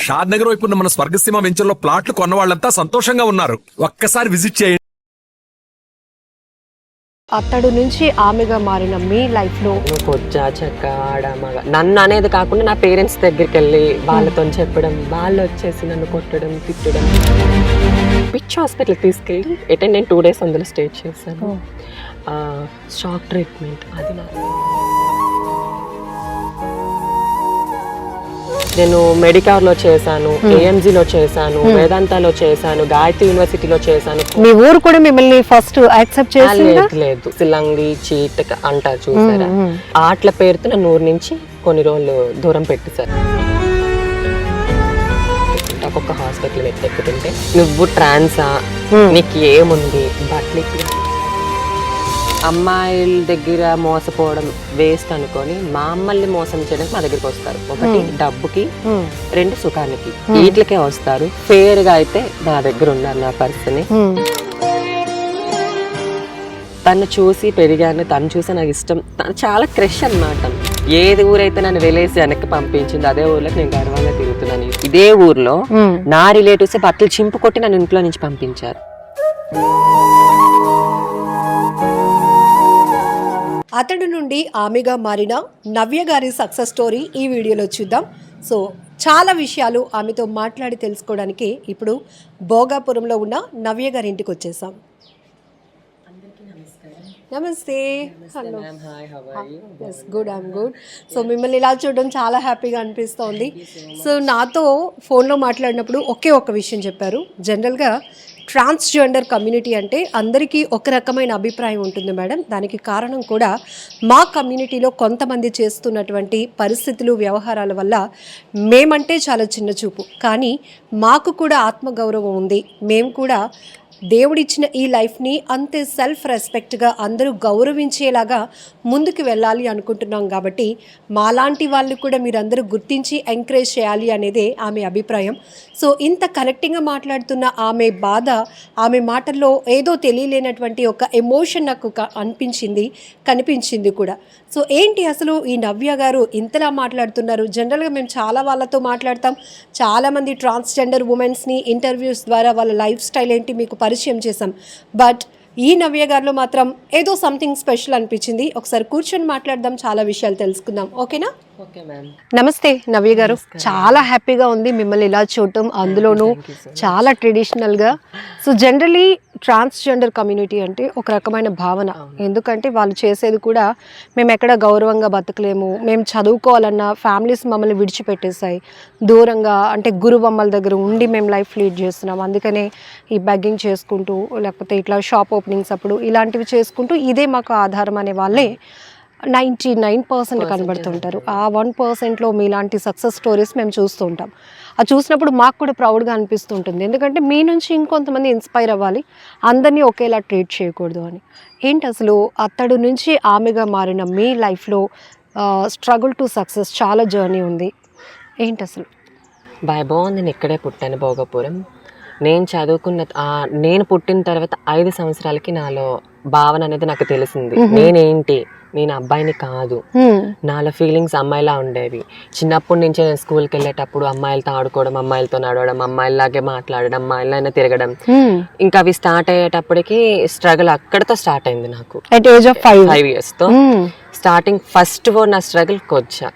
షాద్ నగర్ వైపు ఉన్న మన స్వర్గసీమ వెంచర్లో ప్లాట్లు కొన్న వాళ్ళంతా సంతోషంగా ఉన్నారు. ఒక్కసారి విజిట్ చేయండి. అతడు నుంచి ఆమెగా మారిన మీ లైఫ్ లో కొజ్జా చెక్క ఆడమగ నన్ను అనేది కాకుండా నా పేరెంట్స్ దగ్గరికి వెళ్ళి వాళ్ళతో చెప్పడం, వాళ్ళు వచ్చేసి నన్ను కొట్టడం, తిట్టడం. పిచ్ హాస్పిటల్ తీసుకెళ్ళి నేను 2 days అందులో స్టే చేశాను. షాక్ ట్రీట్మెంట్ అది నేను మెడికార్లో చేశాను, ఏఎంజీలో చేశాను, వేదాంతాలో చేశాను, గాయత్రి యూనివర్సిటీలో చేశాను. మీ ఊరు కూడా మిమ్మల్ని ఫస్ట్ యాక్సెప్ట్ చేసిందా? లేదు, సిలంగి చీట్ అంటారు చూసారా, ఆటల పేరుతో నన్ను ఊరు నుంచి కొన్ని రోజులు దూరం పెట్టేశారు. ఒక్కొక్క హాస్పిటల్ ఎక్కుతుంటే నువ్వు ట్రాన్సా, నీకు ఏముంది, బట్టలు అమ్మాయిల దగ్గర మోసపోవడం వేస్ట్ అనుకొని మమ్మల్ని మోసం చేయడానికి మా దగ్గరికి వస్తారు. 1 డబ్బుకి, 2 సుఖానికి, వీటికే వస్తారు. ఫేర్ గా అయితే నా దగ్గర ఉన్నారు నా పర్సన్. తను చూసి పెరిగాను, తను చూసి నాకు ఇష్టం, తను చాలా క్రష్ అన్నమాట. ఏది ఊరైతే నన్ను వెలేసి వెనక్కి పంపించింది అదే ఊర్లోకి నేను గర్వంగా తిరుగుతున్నాను. ఇదే ఊర్లో నా రిలేటివ్స్ బట్టలు చింపు కొట్టి నన్ను ఇంట్లో నుంచి పంపించారు. అతడు నుండి ఆమెగా మారిన నవ్య గారి సక్సెస్ స్టోరీ ఈ వీడియోలో చూద్దాం. సో చాలా విషయాలు ఆమెతో మాట్లాడి తెలుసుకోవడానికి ఇప్పుడు భోగాపురంలో ఉన్న నవ్య గారి ఇంటికి వచ్చేసాం. నమస్తే. Hello. Good, I'm good. So మిమ్మల్ని ఇలా చూడడం చాలా హ్యాపీగా అనిపిస్తోంది. సో నాతో ఫోన్లో మాట్లాడినప్పుడు ఒకే ఒక్క విషయం చెప్పారు. జనరల్గా ట్రాన్స్జెండర్ కమ్యూనిటీ అంటే అందరికీ ఒక రకమైన అభిప్రాయం ఉంటుంది మేడం. దానికి కారణం కూడా మా కమ్యూనిటీలో కొంతమంది చేస్తున్నటువంటి పరిస్థితులు, వ్యవహారాల వల్ల మేమంటే చాలా చిన్న చూపు, కానీ మాకు కూడా ఆత్మగౌరవం ఉంది. మేము కూడా దేవుడిచ్చిన ఈ లైఫ్ని అంతే సెల్ఫ్ రెస్పెక్ట్గా అందరూ గౌరవించేలాగా ముందుకు వెళ్ళాలి అనుకుంటున్నాం. కాబట్టి మాలాంటి వాళ్ళు కూడా మీరందరూ గుర్తించి ఎంకరేజ్ చేయాలి అనేదే ఆమె అభిప్రాయం. సో ఇంత కనెక్టింగ్గా మాట్లాడుతున్న ఆమె బాధ, ఆమె మాటల్లో ఏదో తెలియలేనటువంటి ఒక ఎమోషన్ నాకు అనిపించింది, కనిపించింది కూడా. సో ఏంటి అసలు ఈ నవ్య గారు ఇంతలా మాట్లాడుతున్నారు? జనరల్గా మేము చాలా వాళ్ళతో మాట్లాడతాం, చాలామంది ట్రాన్స్జెండర్ ఉమెన్స్ని ఇంటర్వ్యూస్ ద్వారా వాళ్ళ లైఫ్ స్టైల్ ఏంటి మీకు పరిచయం చేశాం. బట్ ఈ నవ్య గారిలో మాత్రం ఏదో సంథింగ్ స్పెషల్ అనిపించింది. ఒకసారి కూర్చొని మాట్లాడదాం, చాలా విషయాలు తెలుసుకుందాం. ఓకేనా? నమస్తే నవ్య గారు. చాలా హ్యాపీగా ఉంది మిమ్మల్ని ఇలా చూడటం, అందులోనూ చాలా ట్రెడిషనల్గా. సో జనరలీ ట్రాన్స్జెండర్ కమ్యూనిటీ అంటే ఒక రకమైన భావన. ఎందుకంటే వాళ్ళు చేసేది కూడా మేము ఎక్కడ గౌరవంగా బతకలేము, మేము చదువుకోవాలన్నా ఫ్యామిలీస్ మమ్మల్ని విడిచిపెట్టేసాయి, దూరంగా అంటే గురువమ్మల దగ్గర ఉండి మేము లైఫ్ లీడ్ చేస్తున్నాం. అందుకనే ఈ బెగ్గింగ్ చేసుకుంటూ, లేకపోతే ఇట్లా షాప్ ఓపెనింగ్స్ అప్పుడు ఇలాంటివి చేసుకుంటూ ఇదే మాకు ఆధారం అనే వాళ్ళే 99% కనబడుతుంటారు. ఆ 1%లో మీలాంటి సక్సెస్ స్టోరీస్ మేము చూస్తూ ఉంటాం. అది చూసినప్పుడు మాకు కూడా ప్రౌడ్గా అనిపిస్తుంటుంది. ఎందుకంటే మీ నుంచి ఇంకొంతమంది ఇన్స్పైర్ అవ్వాలి, అందరినీ ఒకేలా ట్రీట్ చేయకూడదు అని. ఏంటి అసలు అతడు నుంచి ఆమెగా మారిన మీ లైఫ్లో స్ట్రగుల్ టు సక్సెస్ చాలా జర్నీ ఉంది. ఏంటి అసలు? బాగుంది. నేను ఇక్కడే పుట్టాను, భోగపురం. నేను చదువుకున్న నేను పుట్టిన తర్వాత 5 సంవత్సరాలకి నాలో భావన అనేది నాకు తెలిసింది. నేనేంటి, నేను అబ్బాయిని కాదు, నాలో ఫీలింగ్స్ అమ్మాయిలా ఉండేవి. చిన్నప్పటి నుంచే నేను స్కూల్కి వెళ్ళేటప్పుడు అమ్మాయిలతో ఆడుకోవడం, అమ్మాయిలతో నడవడం, అమ్మాయిలాగే మాట్లాడడం, అమ్మాయిలైనా తిరగడం, ఇంకా అవి స్టార్ట్ అయ్యేటప్పటికి స్ట్రగుల్ అక్కడితో స్టార్ట్ అయింది నాకు. అట్ ఏజ్ ఆఫ్ 5 years తో స్టార్టింగ్. ఫస్ట్ నా స్ట్రగుల్ కొచ్చా.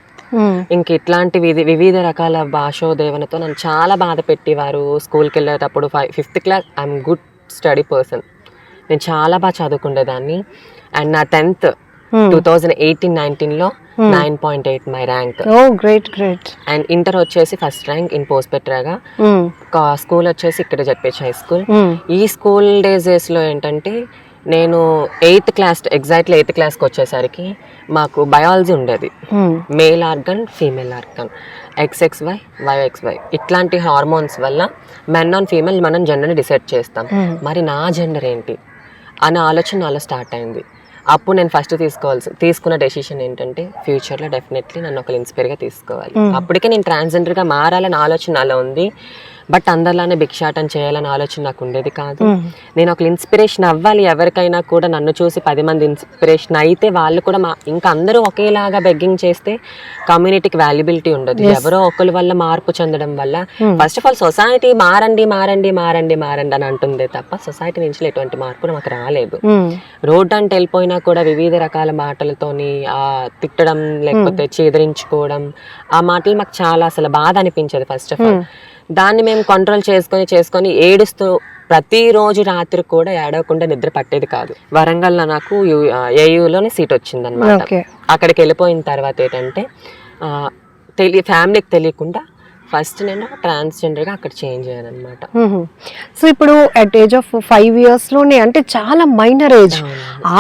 ఇంక ఇట్లాంటి వివిధ రకాల భాషోదేవనతో నన్ను చాలా బాధ పెట్టేవారు. స్కూల్కి వెళ్ళేటప్పుడు 5th class I'm good study person, నేను చాలా బాగా చదువుకునేదాన్ని. అండ్ నా 10th 2018-19లో 9.8 my rank. Great great. And inter వచ్చేసి ఫస్ట్ ర్యాంక్ ఇన్ పోస్పెట్రాగా. స్కూల్ వచ్చేసి ఇక్కడ జెడ్పీహెచ్ హై స్కూల్. ఈ స్కూల్ డేస్లో ఏంటంటే నేను 8th class, ఎగ్జాక్ట్లీ 8th classకి వచ్చేసరికి మాకు బయాలజీ ఉండేది. Male organ, female organ, XXY, YXY ఇట్లాంటి హార్మోన్స్ వల్ల మెన్ ఆన్ ఫీమేల్ మనం జెండర్ని డిసైడ్ చేస్తాం. మరి నా జెండర్ ఏంటి అనే ఆలోచన నాలో స్టార్ట్ అయింది. అప్పుడు నేను ఫస్ట్ తీసుకున్న డెసిషన్ ఏంటంటే ఫ్యూచర్లో డెఫినెట్లీ నన్ను ఒకరు ఇన్స్పైర్గా తీసుకోవాలి. అప్పటికే నేను ట్రాన్స్జెండర్గా మారాలని ఆలోచన నాలో ఉంది. బట్ అందరిలానే భిక్షాటం చేయాలని ఆలోచన నాకు ఉండేది కాదు. నేను ఒక ఇన్స్పిరేషన్ అవ్వాలి ఎవరికైనా కూడా, నన్ను చూసి 10 మంది ఇన్స్పిరేషన్ అయితే వాళ్ళు కూడా ఇంకా అందరూ ఒకేలాగా బెగ్గింగ్ చేస్తే కమ్యూనిటీకి వాల్యుబిలిటీ ఉండదు. ఎవరో ఒకరి వల్ల మార్పు చెందడం వల్ల ఫస్ట్ ఆఫ్ ఆల్ సొసైటీ మారండి మారండి మారండి మారండి అని అంటుందే తప్ప సొసైటీ నుంచి ఎటువంటి మార్పు నాకు రాలేదు. రోడ్ అంటే వెళ్ళిపోయినా కూడా వివిధ రకాల మాటలతోని తిట్టడం లేకపోతే చేదరించుకోవడం, ఆ మాటలు మాకు చాలా అసలు బాధ అనిపించేది ఫస్ట్ ఆఫ్ ఆల్. దాన్ని మేము కంట్రోల్ చేసుకొని ఏడుస్తూ ప్రతిరోజు రాత్రి కూడా ఏడవకుండా నిద్ర పట్టేది కాదు. వరంగల్లో నాకు ఏయులోనే సీట్ వచ్చింది అనమాట. అక్కడికి వెళ్ళిపోయిన తర్వాత ఏంటంటే ఫ్యామిలీకి తెలియకుండా ఫస్ట్ నేను ట్రాన్స్జెండర్గా అక్కడ చేంజ్ అయ్యాను అనమాట. సో ఇప్పుడు అట్ ఏజ్ ఆఫ్ 5 years లోనే, అంటే చాలా మైనర్ ఏజ్,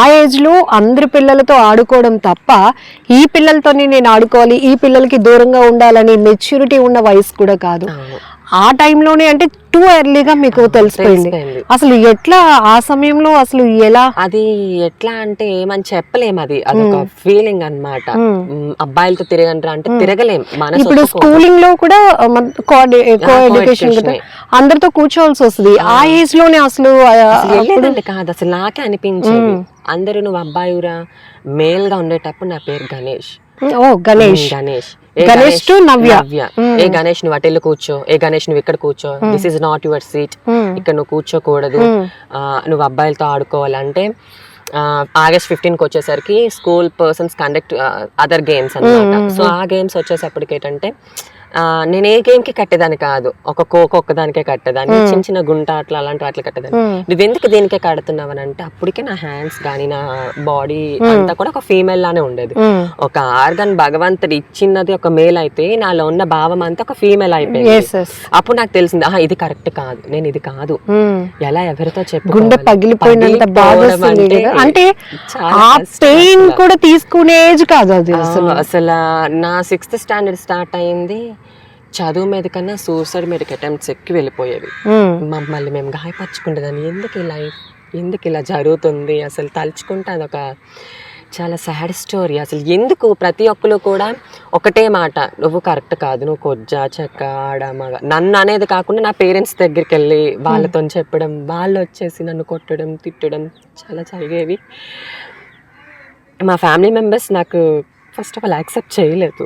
ఆ ఏజ్ లో అందరి పిల్లలతో ఆడుకోవడం తప్ప ఈ పిల్లలతోనే నేను ఆడుకోవాలి, ఈ పిల్లలకి దూరంగా ఉండాలని మెచ్యూరిటీ ఉన్న వయసు కూడా కాదు. ఆ టైంలోనే అంటే టూ ఎర్లీగా మీకు తెలిసిపోయింది. అసలు ఎట్లా ఆ సమయంలో అసలు ఎలా? అది ఎట్లా అంటే ఏమని చెప్పలేం, అదొక ఫీలింగ్ అన్నమాట. అబ్బాయిలతో తిరగంటారా అంటే తిరగలేం. ఇప్పుడు స్కూలింగ్ లో కూడా కో ఎడ్యుకేషన్ అందరితో కూర్చోవాల్సి వస్తుంది. ఆ ఏజ్ లోనే అసలు కాదు, అసలు నాకే అనిపించేది అందరూ నువ్వు అబ్బాయిరా మేల్ గా ఉండేటప్పుడు నా పేరు గణేష్. గణేష్ గణేష్ టు నవ్య. ఏ గణేష్ నువ్వు అటెళ్ళు కూర్చో, ఏ గణేష్ నువ్వు ఇక్కడ కూర్చో, this is not your seat, ఇక్కడ నువ్వు కూర్చోకూడదు, నువ్వు అబ్బాయిలతో ఆడుకోవాలంటే. August 15కి వచ్చేసరికి school persons conduct other games అన్నమాట. సో ఆ గేమ్స్ వచ్చేసప్పటికి ఏంటంటే నేను ఏ గేమ్ కి కట్టేదాన్ని కాదు, ఒక ఖోఖో ఒక్కదానికే కట్టేదాన్ని, చిన్న చిన్న గుంట అట్లా అలాంటి వాటికి కట్టేదాన్ని. నువ్వెందుకు దీనికే కడుతున్నావు అని అంటే అప్పటికే నా హ్యాండ్స్ కానీ నా బాడీ అంతా కూడా ఒక ఫీమేల్ లానే ఉండేది. ఒక ఆర్గన్ భగవంతుడు ఇచ్చినది ఒక మేల్ అయితే నాలో ఉన్న భావం అంతా ఒక ఫీమేల్ అయిపోయింది. అప్పుడు నాకు తెలిసింది ఇది కరెక్ట్ కాదు, నేను ఇది కాదు. ఎలా ఎవరితో గుండె పగిలిపోయినంత బాధ అంటే ఆ పెయిన్ కూడా తీసుకునే ఏజ్ కాదు అది. అసలు నా 6th standard స్టార్ట్ అయింది. చదువు మీద కన్నా సూసైడ్ మీదకి అటెంప్ట్స్ ఎక్కువ వెళ్ళిపోయేవి. మమ్మల్ని మేము గాయపరచుకుంటుందని ఎందుకు ఇలా జరుగుతుంది అసలు తలుచుకుంటే అదొక చాలా సాడ్ స్టోరీ. అసలు ఎందుకు ప్రతి ఒక్కరు కూడా ఒకటే మాట, నువ్వు కరెక్ట్ కాదు, నువ్వు కొజ్జా చెక్క ఆడ మగ, నన్ను అనేది కాకుండా నా పేరెంట్స్ దగ్గరికి వెళ్ళి వాళ్ళతో చెప్పడం, వాళ్ళు వచ్చేసి నన్ను కొట్టడం తిట్టడం చాలా జరిగేవి. మా ఫ్యామిలీ మెంబర్స్ నాకు ఫస్ట్ ఆఫ్ ఆల్ యాక్సెప్ట్ చేయలేదు,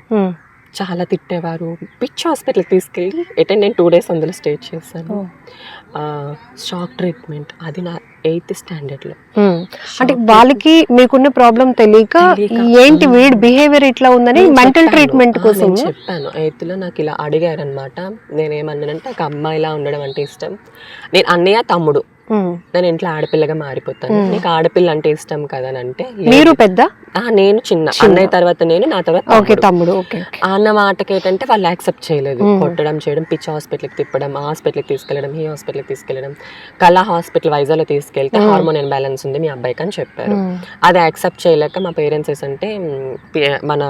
చాలా తిట్టేవారు. పిచ్ హాస్పిటల్కి తీసుకెళ్ళి నేను 2 days అందులో స్టే చేశాను. షాక్ ట్రీట్మెంట్ అది నా 8th standard లో. అంటే వాళ్ళకి మీకున్న ప్రాబ్లం తెలియక ఏంటి వీడి బిహేవియర్ ఇట్లా ఉందని మెంటల్ ట్రీట్మెంట్ కోసం చెప్పాను. 8th లో నాకు ఇలా అడిగారు అనమాట. నేనేమన్నానంటే ఒక అమ్మాయిలా ఉండడం అంటే ఇష్టం, నేను అన్నయ్య తమ్ముడు, నేను ఇంట్లో ఆడపిల్లగా మారిపోతాను, నీకు ఆడపిల్ల అంటే ఇష్టం కదా అని అంటే, మీరు పెద్ద నేను చిన్న, అన్నయ్య తర్వాత నేను, నా తర్వాత తమ్ముడు అన్న మాటకి ఏంటంటే వాళ్ళు యాక్సెప్ట్ చేయలేదు. కొట్టడం చేయడం, పిచ్ హాస్పిటల్కి తిప్పడం, ఆ హాస్పిటల్కి తీసుకెళ్ళడం, ఈ హాస్పిటల్కి తీసుకెళ్ళడం. కళా హాస్పిటల్ వైజాగ్లో తీసుకెళ్తే హార్మోన్ ఇన్బ్యాలెన్స్ ఉంది మీ అబ్బాయికి అని చెప్పారు. అది యాక్సెప్ట్ చేయలేక మా పేరెంట్స్ అంటే మన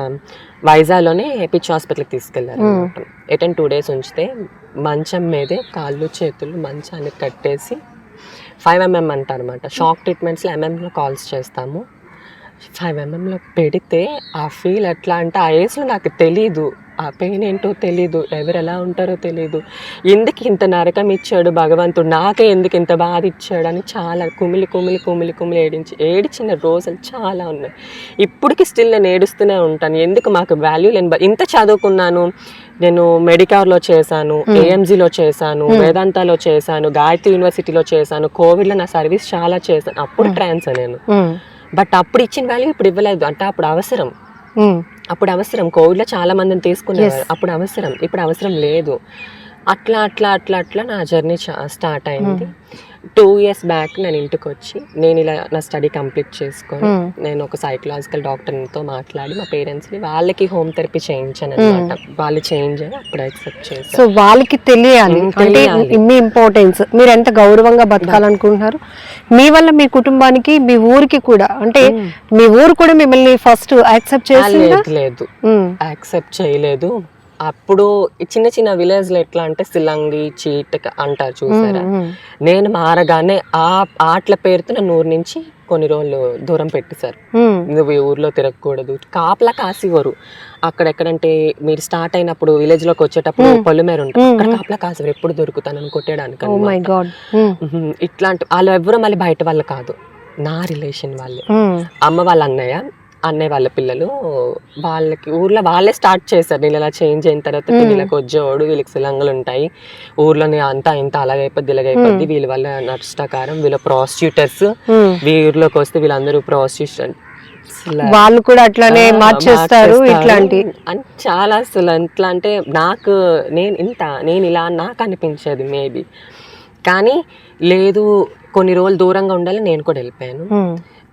వైజాగ్లోనే పిచ్ హాస్పిటల్కి తీసుకెళ్లారు. 2 days ఉంచితే మంచం మీదే కాళ్ళు చేతులు మంచాన్ని కట్టేసి 5 mm అంటారు అనమాట. షాక్ ట్రీట్మెంట్స్లో MMలో కాల్స్ చేస్తాము. 5 mmలో పెడితే ఆ ఫీల్ ఎట్లా అంటే ఆ ఏజ్లో నాకు తెలీదు, ఆ పెయిన్ ఏంటో తెలీదు, ఎవరు ఎలా ఉంటారో తెలీదు, ఎందుకు ఇంత నరకం ఇచ్చాడు భగవంతుడు, నాకే ఎందుకు ఇంత బాధ ఇచ్చాడు అని చాలా కుమిలి కుమిలి కుమిలి కుమిలి ఏడిచిన రోజులు చాలా ఉన్నాయి. ఇప్పటికి స్టిల్ నేను ఏడుస్తూనే ఉంటాను. ఎందుకు మాకు వాల్యూ లేని, ఇంత చదువుకున్నాను నేను, మెడికార్లో చేశాను, AMGలో చేశాను, వేదాంతాలో చేశాను, గాయత్రి యూనివర్సిటీలో చేశాను, కోవిడ్లో నా సర్వీస్ చాలా చేశాను. అప్పుడు ట్రాన్స్ నేను, బట్ అప్పుడు ఇచ్చిన వాల్యూ ఇప్పుడు ఇవ్వలేదు. అంటే అప్పుడు అవసరం కోవిడ్లో చాలా మందిని తీసుకునేవారు, అప్పుడు అవసరం, ఇప్పుడు అవసరం లేదు. అట్లా నా జర్నీ స్టార్ట్ అయింది. 2 years బ్యాక్ నేను ఇంటికి వచ్చి నేను ఇలా నా స్టడీ కంప్లీట్ చేసుకొని నేను ఒక సైకలాజికల్ డాక్టర్తో మాట్లాడి మా పేరెంట్స్ని వాళ్ళకి హోమ్ థెరపీ చేయించాను అనమాట. వాళ్ళు చేంజ్ అయ్యి అప్పుడు యాక్సెప్ట్ చేశారు. సో వాళ్ళకి తెలియాలి మీ ఇంపార్టెన్స్, మీరు ఎంత గౌరవంగా బతకాలనుకుంటున్నారు, మీ వల్ల మీ కుటుంబానికి మీ ఊరికి కూడా, అంటే మీ ఊరు కూడా మిమ్మల్ని ఫస్ట్ యాక్సెప్ట్ చేసి లేదు యాక్సెప్ట్ చేయలేదు. అప్పుడు ఈ చిన్న చిన్న విలేజ్ లో ఎట్లా అంటే సిలంగి చీట్ అంటారు చూసారా, నేను మారగానే ఆ ఆటల పేరుతో నన్ను ఊరు నుంచి కొన్ని రోజులు దూరం పెట్టేశారు. నువ్వు ఈ ఊర్లో తిరగకూడదు, కాపలా కాసేవారు. అక్కడెక్కడంటే మీరు స్టార్ట్ అయినప్పుడు విలేజ్ లోకి వచ్చేటప్పుడు పొలిమేర ఉంటుంది, అక్కడ కాపలా కాసేవారు, ఎప్పుడు దొరుకుతానని కొట్టేయడానికి. ఇట్లాంటి వాళ్ళు ఎవరు మళ్ళీ బయట వాళ్ళు కాదు, నా రిలేషన్ వాళ్ళే. అమ్మ వాళ్ళ అన్నయ్య వాళ్ళ పిల్లలు, వాళ్ళకి ఊర్లో వాళ్ళే స్టార్ట్ చేశారు. నేను ఇలా చేంజ్ అయిన తర్వాత వీళ్ళకి వచ్చేవాడు, వీళ్ళకి సిలంగలు ఉంటాయి ఊర్లోనే, అంతా ఇంత అలాగైపోద్ది ఇలాగైపోద్ది, వీళ్ళ వల్ల నష్టకారం, వీళ్ళ ప్రాస్టిట్యూటర్స్, ఊర్లోకి వస్తే వీళ్ళందరూ ప్రాస్టిట్యూషన్, వాళ్ళు కూడా అట్లానే మార్చేస్తారు ఇట్లాంటి అని చాలా. అసలు ఎట్లా అంటే నాకు నేను ఇలా నాకు అనిపించేది మేబీ, కానీ లేదు కొన్ని రోజులు దూరంగా ఉండాలి, నేను కూడా వెళ్ళిపోయాను.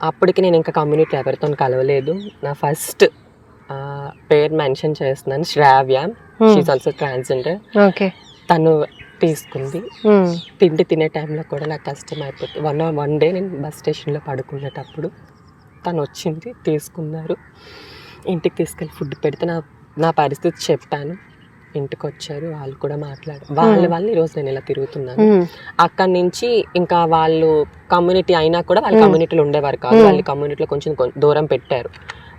అప్పటికి నేను ఇంకా కమ్యూనిటీ ఎవరితో కలవలేదు. నా ఫస్ట్ పేరు మెన్షన్ చేస్తున్నాను, శ్రావ్య, షీఈ్ ఆల్సో ట్రాన్స్జెండర్. తను తీసుకుంది. తినే టైంలో కూడా నాకు కష్టం అయిపోతుంది. వన్ డే నేను బస్ స్టేషన్లో పడుకునేటప్పుడు తను వచ్చింది, తీసుకున్నారు, ఇంటికి తీసుకెళ్ళి ఫుడ్ పెడితే నా పరిస్థితి చెప్పాను. ఇంటికి వచ్చారు, వాళ్ళు కూడా మాట్లాడారు. వాళ్ళ ఈరోజు నేను ఇలా తిరుగుతున్నాను. అక్కడి నుంచి ఇంకా వాళ్ళు కమ్యూనిటీ అయినా కూడా వాళ్ళ కమ్యూనిటీలో ఉండేవారు కాదు, వాళ్ళ కమ్యూనిటీలో కొంచెం దూరం పెట్టారు.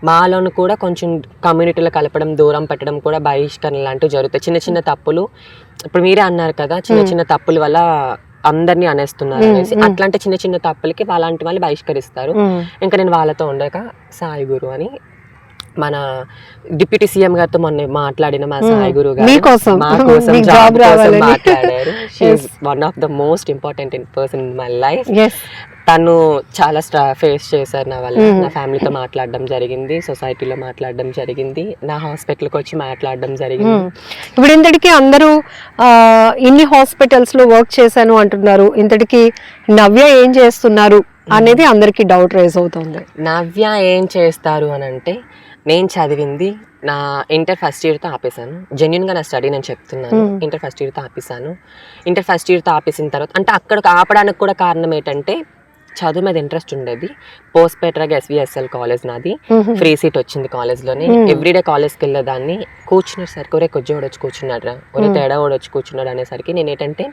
మాలోను కూడా కొంచెం కమ్యూనిటీలో కలపడం, దూరం పెట్టడం కూడా బహిష్కరణ లాంటివి జరుగుతాయి. చిన్న చిన్న తప్పులు, ఇప్పుడు మీరే అన్నారు కదా, చిన్న చిన్న తప్పుల వల్ల అందరినీ అనేస్తున్నారు అనేసి, అట్లాంటి చిన్న చిన్న తప్పులకి అలాంటి వాళ్ళు బహిష్కరిస్తారు. ఇంకా నేను వాళ్ళతో ఉండక సాయి గురు అని మన డిప్యూటీ సీఎం గారితో మొన్న మాట్లాడిన మా సాయి గురు గారు మా కోసం జాబ్ కోసం మాట్లాడారు. She's one of the most important person in my life. తను చాలా ఫేస్ చేశారు నా వల్ల. నా ఫ్యామిలీతో మాట్లాడడం జరిగింది, సొసైటీలో మాట్లాడడం జరిగింది, నా హాస్పిటల్కి వచ్చి మాట్లాడడం జరిగింది. ఇప్పుడు ఇంతటికి అందరూ ఇన్ని హాస్పిటల్స్ లో వర్క్ చేశాను అంటున్నారు, ఇంతటికి నవ్య ఏం చేస్తున్నారు అనేది అందరికి డౌట్ రైజ్ అవుతుంది. నవ్య ఏం చేస్తారు అని అంటే, నేను చదివింది నా ఇంటర్ ఫస్ట్ ఇయర్తో ఆపేశాను. జెన్యున్గా నా స్టడీ నేను చెప్తున్నాను. ఇంటర్ ఫస్ట్ ఇయర్తో ఆపేశాను. ఇంటర్ ఫస్ట్ ఇయర్తో ఆపేసిన తర్వాత అంటే అక్కడికి ఆపడానికి కూడా కారణం ఏంటంటే, చదువు మీద ఇంట్రెస్ట్ ఉండేది. పోస్ట్పేటరాగా ఎస్విఎస్ఎల్ కాలేజ్ నాది, ఫ్రీ సీట్ వచ్చింది కాలేజ్లోనే. ఎవ్రీడే కాలేజ్కి వెళ్ళేదాన్ని. కూర్చునేసరికి ఒరే కొజ్జోడు వచ్చి కూర్చున్నాడు రా, ఒరే తేడా వాడు వచ్చి కూర్చున్నాడు అనేసరికి నేను ఏంటంటే,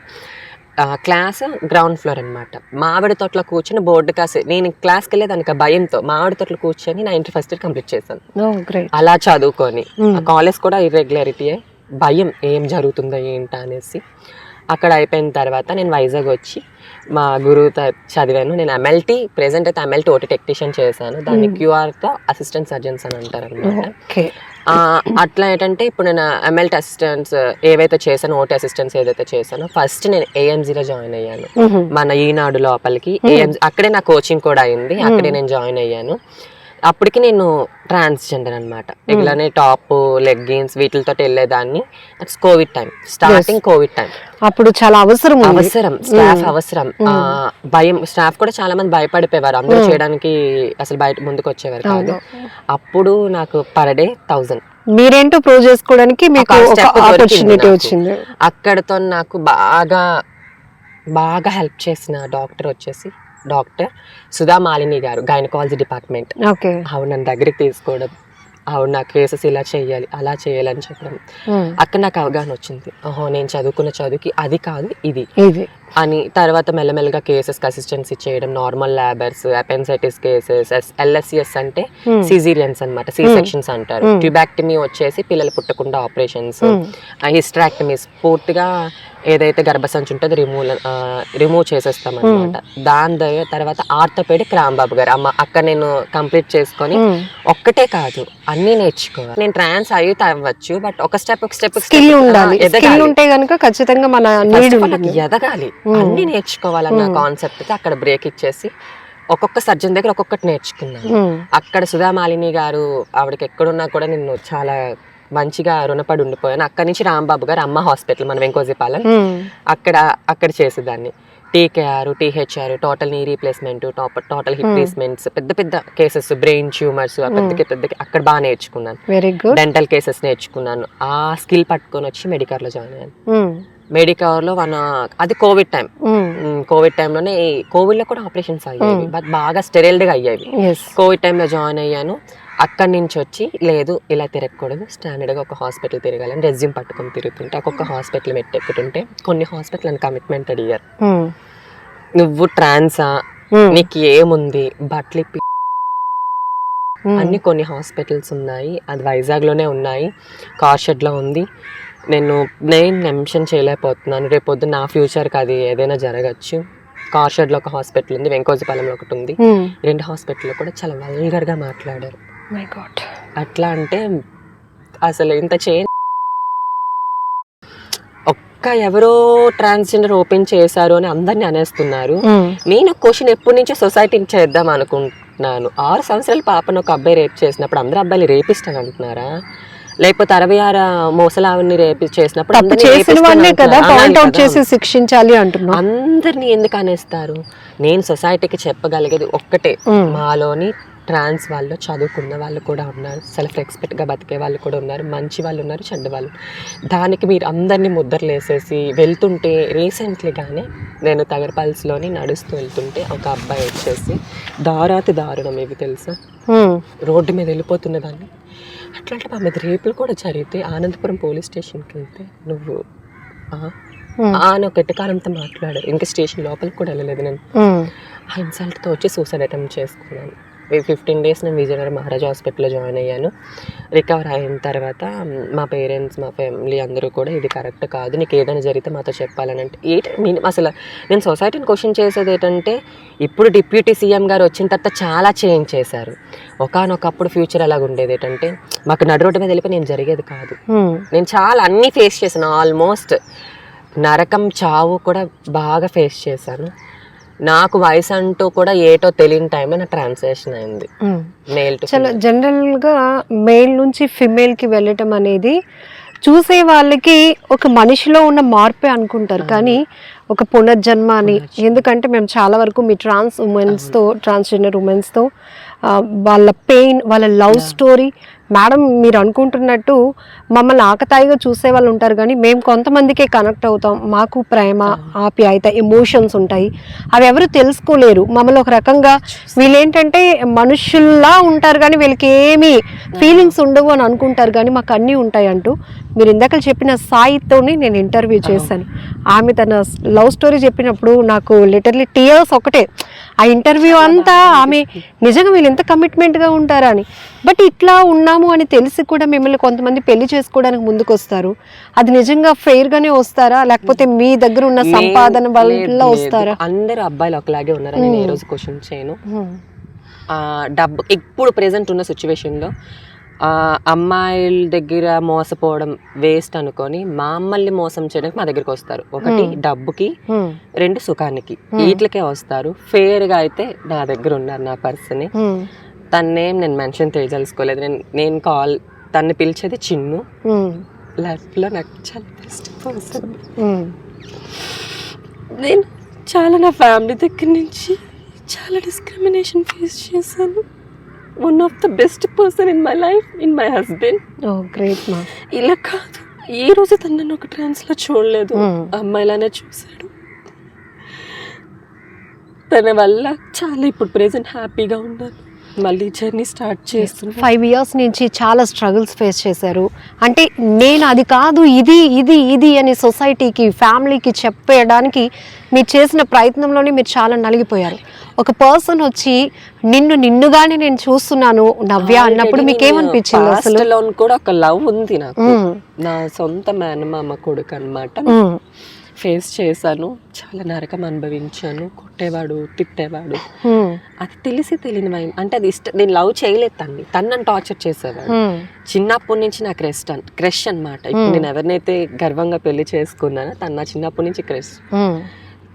క్లాస్ గ్రౌండ్ ఫ్లోర్ అనమాట, మామిడి తోటలో కూర్చొని బోర్డు కాసి నేను క్లాస్కి వెళ్ళేదానికి భయంతో మామిడి తోటలో కూర్చొని నా ఇంటర్ ఫస్ట్ ఇయర్ కంప్లీట్ చేశాను. అలా చదువుకొని ఆ కాలేజ్ కూడా ఇర్రెగ్యులారిటీయే, భయం ఏం జరుగుతుందో ఏంటా అనేసి. అక్కడ అయిపోయిన తర్వాత నేను వైజాగ్ వచ్చి మా గురువుతో చదివాను. నేను ఎంఎల్టీ, ప్రెసెంట్ అయితే ఎంఎల్టీ ఓటీ టెక్నీషియన్ చేశాను. దాన్ని క్యూఆర్తో అసిస్టెంట్ సర్జన్స్ అని అంటారు అనమాట. అట్లా ఏంటంటే ఇప్పుడు నేను ఎంఎల్టీ అసిస్టెంట్స్ ఏవైతే చేశానో, ఓటీ అసిస్టెంట్స్ ఏదైతే చేశానో, ఫస్ట్ నేను ఏఎంజీలో జాయిన్ అయ్యాను. మన ఈనాడు లోపలికి ఏఎంజీ, అక్కడే నా కోచింగ్ కూడా అయింది, అక్కడే నేను జాయిన్ అయ్యాను. అప్పటికి నేను ట్రాన్స్జెండర్ అనమాట. ఇలానే టాప్, లెగ్గిన్స్ వీటితో వెళ్ళేదాన్ని. It's Covid time, starting Covid time. అప్పుడు చాలా అవసరం స్టాఫ్ అవసరం, భయం. స్టాఫ్ కూడా చాలా మంది భయపడిపోయేవారు, అందరూ చేయడానికి అసలు బయట ముందుకు వచ్చేవారు కాదు. అప్పుడు నాకు పర్ డే 1000. మీరేంటో ప్రూవ్ చేసుకోవడానికి మీకు ఆపర్చునిటీ వచ్చింది. అక్కడతో నాకు బాగా హెల్ప్ చేసిన డాక్టర్ వచ్చేసి డాక్టర్ సుధా మాలిని గారు, గైనకాలజీ డిపార్ట్మెంట్. ఆవిడ నన్ను దగ్గరికి తీసుకోవడం, ఆవిడ నా కేసెస్ ఇలా చేయాలి అలా చేయాలని చెప్పడం, అక్కడ నాకు అవగాహన వచ్చింది. ఓహో, నేను చదువుకున్న చదువుకి అది కాదు ఇది అని. తర్వాత మెల్లమెల్లగా కేసెస్కి అసిస్టెన్సీ చేయడం, normal labours, appendicitis cases, LSCS అంటే సిజీరియన్స్ అనమాట, సి సెక్షన్స్ అంటారు. ట్యూబాక్టమీ వచ్చేసి పిల్లలు పుట్టకుండా ఆపరేషన్స్, హిస్టరాక్టమీస్ పూర్తిగా ఏదైతే గర్భసంచి ఉంటుందో రిమూవ్ చేసేస్తాం అనమాట. దాని తర్వాత ఆర్థోపెడిక్ రాంబాబు గారు అక్కడ నేను కంప్లీట్ చేసుకొని, ఒక్కటే కాదు అన్ని నేర్చుకోవాలి. నేను ట్రాన్స్ అవ్వచ్చు, బట్ ఒక స్టెప్ స్కిల్ ఉండాలి. స్కిల్ ఉంటే గనుక ఖచ్చితంగా మన నీడ్ ఎదగాలి, అన్ని నేర్చుకోవాలన్న కాన్సెప్ట్ తో అక్కడ బ్రేక్ ఇచ్చేసి ఒక్కొక్క సర్జన్ దగ్గర ఒక్కొక్కటి నేర్చుకున్నాను. అక్కడ సుధామాలిని గారు, ఆవిడకి ఎక్కడున్నా కూడా నేను చాలా మంచిగా రుణపడి ఉండిపోయాను. అక్కడి నుంచి రాంబాబు గారు అమ్మ హాస్పిటల్ మన వెంకోజీపాలెం, అక్కడ చేసేదాన్ని. TKR, THR, total knee replacement, total hip replacements, పెద్ద కేసెస్, బ్రెయిన్ ట్యూమర్స్, పెద్ద అక్కడ బాగా నేర్చుకున్నాను. డెంటల్ కేసెస్ నేర్చుకున్నాను. ఆ స్కిల్ పట్టుకొని వచ్చి మెడికల్ లో జాయిన్ అయ్యాను. మెడికవర్ లో అది కోవిడ్ టైం. కోవిడ్ టైంలోనే, కోవిడ్ లో కూడా ఆపరేషన్స్ అయ్యాయి, బట్ బాగా స్టెరైల్డ్ గా అయ్యాయి. కోవిడ్ టైంలో జాయిన్ అయ్యాను. అక్కడి నుంచి వచ్చి లేదు ఇలా తిరగకూడదు, స్టాండర్డ్గా ఒక హాస్పిటల్ తిరగాలని రెజ్యూమ్ పట్టుకొని తిరుగుతుంటే ఒక్కొక్క హాస్పిటల్ మెట్టెక్కుతుంటే కొన్ని హాస్పిటల్ అని కమిట్మెంట్ అడిగారు. నువ్వు ట్రాన్సా, నీకు ఏముంది, బట్టలు అన్ని కొన్ని హాస్పిటల్స్ ఉన్నాయి, అది వైజాగ్లోనే ఉన్నాయి, కార్షెడ్లో ఉంది. నేను మెన్షన్ చేయలేకపోతున్నాను, రేపొద్దు నా ఫ్యూచర్కి అది ఏదైనా జరగచ్చు. కార్షెడ్లో ఒక హాస్పిటల్ ఉంది, వెంకోజపాలెంలో ఒకటి ఉంది. 2 హాస్పిటల్లో కూడా చాలా వల్గర్గా మాట్లాడారు. అట్లా అంటే అసలు ఇంత ఒక్క ఎవరో ట్రాన్స్జెండర్ ఓపెన్ చేశారు అని అందరినీ అనేస్తున్నారు. నేను క్వశ్చన్ ఎప్పటి నుంచో సొసైటీని చేద్దాం అనుకుంటున్నాను. 6 సంవత్సరాల పాపను ఒక అబ్బాయి రేప్ చేసినప్పుడు అందరు అబ్బాయిలు రేపిస్ట్ అని అంటున్నారా? లేకపోతే 66 మోసలావిని రేపి చేసినప్పుడు శిక్షించాలి అంటున్నా. అందరినీ ఎందుకు అనేస్తారు? నేను సొసైటీకి చెప్పగలిగేది ఒక్కటే, మాలోని ట్రాన్స్ వాళ్ళు చదువుకున్న వాళ్ళు కూడా ఉన్నారు, సెల్ఫ్ రెస్పెక్ట్గా బతికే వాళ్ళు కూడా ఉన్నారు, మంచి వాళ్ళు ఉన్నారు, చెడ్డ వాళ్ళు. దానికి మీరు అందరినీ ముద్దర్లు వేసేసి వెళ్తుంటే, రీసెంట్లీగానే నేను తగరపల్స్లోని నడుస్తూ వెళ్తుంటే ఒక అబ్బాయి వచ్చేసి దారుణం, ఇవి తెలుసా, రోడ్డు మీద వెళ్ళిపోతున్న దాన్ని. అట్లాంటి మా మీద రేపులు కూడా జరిగితే ఆనందపురం పోలీస్ స్టేషన్కి వెళ్తే నువ్వు అని ఒక ఎట్టకారంతో మాట్లాడారు. ఇంకా స్టేషన్ లోపలికి కూడా వెళ్ళలేదు. నేను ఆ ఇన్సల్ట్తో వచ్చి సూసైడ్ అటెంప్ట్ చేసుకున్నాను. 15 days నేను విజయనగరం మహారాజా హాస్పిటల్లో జాయిన్ అయ్యాను. రికవర్ అయిన తర్వాత మా పేరెంట్స్, మా ఫ్యామిలీ అందరూ కూడా ఇది కరెక్ట్ కాదు, నీకు ఏదైనా జరిగితే మాతో చెప్పాలని అంటే అసలు నేను సొసైటీని క్వశ్చన్ చేసేది ఏంటంటే, ఇప్పుడు డిప్యూటీ సీఎం గారు వచ్చిన తర్వాత చాలా చేంజ్ చేశారు. ఒకనొకప్పుడు ఫ్యూచర్ అలాగ ఉండేది ఏంటంటే, మాకు నడు రోడ్డు మీద వెళ్ళిపోయి నేను జరిగేది కాదు. నేను చాలా అన్నీ ఫేస్ చేశాను, ఆల్మోస్ట్ నరకం, చావు కూడా బాగా ఫేస్ చేశాను. నాకు వయసు అంటూ కూడా ఏటో తెలియని టైంలో నా ట్రాన్స్లేషన్ అయింది. మేల్ టు చాలా జనరల్గా మేల్ నుంచి ఫిమేల్కి వెళ్ళటం అనేది చూసే వాళ్ళకి ఒక మనిషిలో ఉన్న మార్పే అనుకుంటారు, కానీ ఒక పునర్జన్మ అని. ఎందుకంటే మేము చాలా వరకు మీ ట్రాన్స్జెండర్ ఉమెన్స్తో వాళ్ళ పెయిన్, వాళ్ళ లవ్ స్టోరీ, మేడం మీరు అనుకుంటున్నట్టు మమ్మల్ని ఆకతాయిగా చూసే వాళ్ళు ఉంటారు, కానీ మేము కొంతమందికే కనెక్ట్ అవుతాం. మాకు ప్రేమ, ఆప్యాయత, ఎమోషన్స్ ఉంటాయి, అవి ఎవరు తెలుసుకోలేరు. మమ్మల్ని ఒక రకంగా వీళ్ళేంటంటే మనుషుల్లా ఉంటారు కానీ వీళ్ళకి ఏమీ ఫీలింగ్స్ ఉండవు అని అనుకుంటారు, కానీ మాకు అన్నీ ఉంటాయి అంటూ మీరు ఇందాక చెప్పిన సాయితోని నేను ఇంటర్వ్యూ చేశాను. ఆమె తన లవ్ స్టోరీ చెప్పినప్పుడు నాకు లిటర్లీ టీయర్స్ ఒకటే. ఆ ఇంటర్వ్యూ అంతా ఆమె నిజంగా వీళ్ళు ఎంత కమిట్మెంట్గా ఉంటారా అని. బట్ ఇట్లా ఉన్నాము అని తెలిసి కూడా మిమ్మల్ని కొంతమంది పెళ్లి చేసుకోవడానికి ముందుకు వస్తారు. అది నిజంగా ఫెయిర్గానే వస్తారా, లేకపోతే మీ దగ్గర ఉన్న సంపాదన వల్ల వస్తారా? అందరు అబ్బాయిలు ఒకలాగే ఉన్నారా? నేను ఏ రోజు క్వశ్చన్ చేయను. డబ్బు ఇప్పుడు ప్రెసెంట్ ఉన్న సిచ్యువేషన్లో అమ్మాయిల దగ్గర మోసపోవడం వేస్ట్ అనుకొని మమ్మల్ని మోసం చేయడానికి మా దగ్గరికి వస్తారు. 1 డబ్బుకి, 2 సుఖానికి, వీటికే వస్తారు. ఫేర్గా అయితే నా దగ్గర ఉన్నారు నా పర్సన్. తన్నేం నేను మెన్షన్ చేయదలుచుకోలేదు. నేను తన్ని పిలిచేది చిన్ను. లైఫ్లో నాకు చాలా బెస్ట్ పర్సన్. నేను చాలా నా ఫ్యామిలీ దగ్గర నుంచి చాలా డిస్క్రిమినేషన్ ఫేస్ చేశాను. One of the best person in my life, in my husband. Great మా. ఇలా కాదు, ఏ రోజు తను నన్ను ఒక ట్రాన్స్లో చూడలేదు, అమ్మాయిలానే చూశాడు. తన వల్ల చాలా ఇప్పుడు ప్రెజెంట్ హ్యాపీగా ఉన్నాను. మళ్ళీ జర్నీ స్టార్ట్ చేస్తున్నాను. 5 years నుంచి చాలా స్ట్రగుల్స్ ఫేస్ చేశారు. అంటే నేను అది కాదు, ఇది ఇది ఇది అని సొసైటీకి, ఫ్యామిలీకి చెప్పడానికి మీరు చేసిన ప్రయత్నంలోనే మీరు చాలా నలిగిపోయారు. ఒక పర్సన్ వచ్చి నిన్నుగానే నేను చూస్తున్నాను నవ్య అన్నప్పుడు మీకు ఏమనిపించింది? అసలు కూడా ఒక లవ్ ఉంది నాకు, నా సొంత మేనమామ కొడుకు అన్నమాట. ఫేస్ చేశాను, చాలా నరకం అనుభవించాను. కొట్టేవాడు, తిట్టేవాడు, అది తెలిసి తెలియని అంటే అది నేను లవ్ చేయలేదు తను నన్ను టార్చర్ చేసేవాడు. చిన్నప్పటి నుంచి నాకు క్రష్ అన్నమాట. ఇప్పుడు నేను ఎవరినైతే గర్వంగా పెళ్లి చేసుకున్నానో తను నా చిన్నప్పటి నుంచి క్రష్.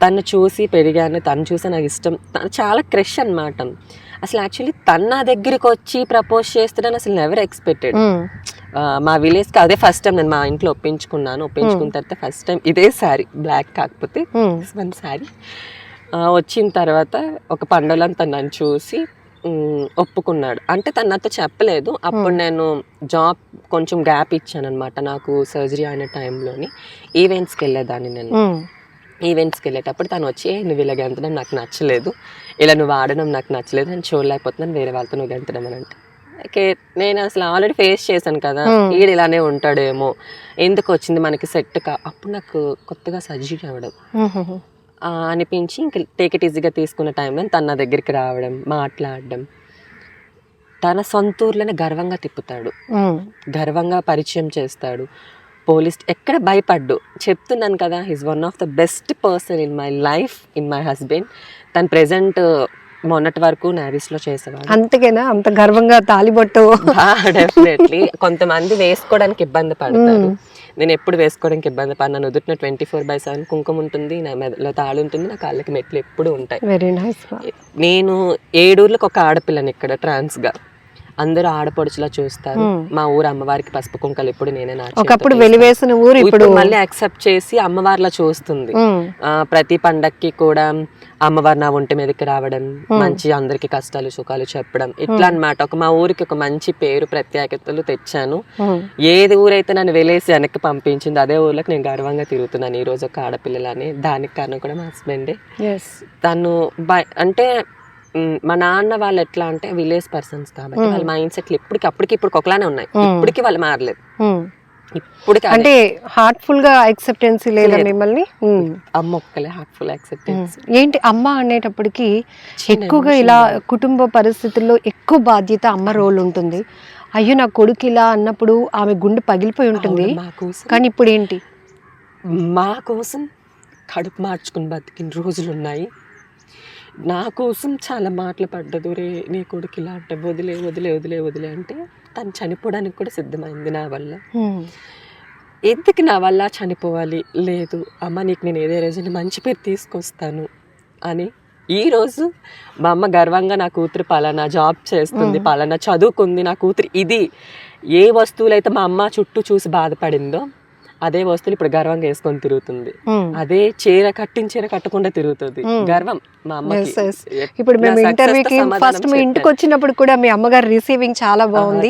తను చూసి పెరిగాను, తను చూసి నాకు ఇష్టం, తను చాలా క్రష్ అన్నమాట. అసలు యాక్చువల్లీ తను నా దగ్గరికి వచ్చి ప్రపోజ్ చేస్తున్నాను అసలు నెవర్ ఎక్స్పెక్టెడ్. మా విలేజ్కి అదే ఫస్ట్ టైం నేను మా ఇంట్లో ఒప్పించుకున్నాను. ఒప్పించుకున్న తర్వాత ఫస్ట్ టైం ఇదే శారీ, బ్లాక్ కాకపోతే 1 శారీ వచ్చిన తర్వాత ఒక పండుగలంతా నన్ను చూసి ఒప్పుకున్నాడు. అంటే తను నాతో చెప్పలేదు. అప్పుడు నేను జాబ్ కొంచెం గ్యాప్ ఇచ్చాను అనమాట. నాకు సర్జరీ అయిన టైంలోని ఈవెంట్స్కి వెళ్ళేదాన్ని. నేను ఈవెంట్స్కి వెళ్ళేటప్పుడు తను వచ్చి నువ్వు ఇలా గెంతడం నాకు నచ్చలేదు, ఇలా నువ్వు ఆడడం నాకు నచ్చలేదు, నేను చూడలేకపోతున్నాను, వేరే వాళ్ళతో నువ్వు గెంతడం అని అంటే నేను అసలు ఆల్రెడీ ఫేస్ చేశాను కదా, ఈడు ఇలానే ఉంటాడేమో, ఎందుకు వచ్చింది మనకి సెట్ అప్పుడు నాకు కొత్తగా సర్జరీ అవ్వడం అనిపించి ఇంక టేక్ ఇట్ ఈజీగా తీసుకున్న టైంలో తన నా దగ్గరికి రావడం, మాట్లాడడం, తన సొంత ఊర్లోనే గర్వంగా తిప్పుతాడు, గర్వంగా పరిచయం చేస్తాడు. పోలీస్ ఎక్కడ భయపడ్డు, చెప్తున్నాను కదా, he's one of the best person in my life, in my husband. తను ప్రెసెంట్ మొన్నటి వరకు నేవీస్లో చేసేవాడు. అంతకేనా అంత గర్వంగా తాలిబొట్టు? డెఫినెట్లీ. కొంతమంది వేసుకోవడానికి ఇబ్బంది పడతారు, నేను ఎప్పుడు వేసుకోవడానికి ఇబ్బంది పడినా. నుదుటిన 24/7 కుంకుమ ఉంటుంది, నా మెదలో తాళి ఉంటుంది, నా కాళ్ళకి మెట్లు ఎప్పుడు ఉంటాయి. Very nice. నేను 7 ఊర్లకు ఒక ఆడపిల్లని ఇక్కడ ట్రాన్స్గా, అందరూ ఆడపడుచులా చూస్తారు. మా ఊరు అమ్మవారికి పసుపు కుంకలు ఎప్పుడు నేనే ఒకప్పుడు వెలివేసిన ఊరు ఇప్పుడు మళ్ళీ యాక్సెప్ట్ చేసి అమ్మవారిలా చూస్తుంది. ప్రతి పండక్కి కూడా అమ్మవారు నా ఒంటి మీదకి రావడం, మంచి అందరికి కష్టాలు సుఖాలు చెప్పడం, ఇట్లా అన్నమాట. మా ఊరికి ఒక మంచి పేరు ప్రత్యేకతలు తెచ్చాను. ఏది ఊరైతే నన్ను వెలేసి వెనక్కి పంపించింది అదే ఊర్లోకి నేను గర్వంగా తిరుగుతున్నాను ఈ రోజు ఒక ఆడపిల్లలని. దానికి కారణం కూడా మా హస్బెండే. తను అంటే మా నాన్న వాళ్ళు ఎట్లా అంటే విలేజ్ పర్సన్స్ కాబట్టి వాళ్ళ మైండ్ సెట్లు అప్పటికి ఇప్పుడు ఒకలానే ఉన్నాయి, ఇప్పటికి వాళ్ళు మారలేదు. ఇప్పటికి అంటే హార్ట్ఫుల్ గా యాక్సెప్టెన్స్ లేదా మిమ్మల్ని? అమ్మ ఒక్కలే హార్ట్ఫుల్ యాక్సెప్టెన్స్. ఏంటి అమ్మ అనేటప్పటికి ఎక్కువగా ఇలా కుటుంబ పరిస్థితుల్లో ఎక్కువ బాధ్యత అమ్మ రోల్ ఉంటుంది. అయ్యో నా కొడుకు ఇలా అన్నప్పుడు ఆమె గుండె పగిలిపోయి ఉంటుంది. కానీ ఇప్పుడు ఏంటి, మా కోసం కడుపు మార్చుకుని బతికిన రోజులు ఉన్నాయి. నా కోసం చాలా మాటలు పడ్డదు, రే నీ కొడుకు ఇలా అంటే వదిలే వదిలే వదిలే వదిలే అంటే తను చనిపోవడానికి కూడా సిద్ధమైంది నా వల్ల. ఎందుకు నా వల్ల చనిపోవాలి, లేదు అమ్మ నీకు నేను ఏదే రోజున మంచి పేరు తీసుకొస్తాను అని ఈరోజు మా అమ్మ గర్వంగా నా కూతురు పలానా జాబ్ చేస్తుంది, పలానా చదువుకుంది, నా కూతురు ఇది. ఏ వస్తువులైతే మా అమ్మ చుట్టూ చూసి బాధపడిందో అదే వస్తువులు ఇప్పుడు గర్వంగా వేసుకొని తిరుగుతుంది. అదే చీర కట్టకుండా తిరుగుతుంది, గర్వం మా అమ్మకి. ఇప్పుడు మేము ఇంటర్వ్యూకి ఫస్ట్ మీ ఇంటికి వచ్చినప్పుడు కూడా మీ అమ్మగారు రిసీవింగ్ చాలా బాగుంది.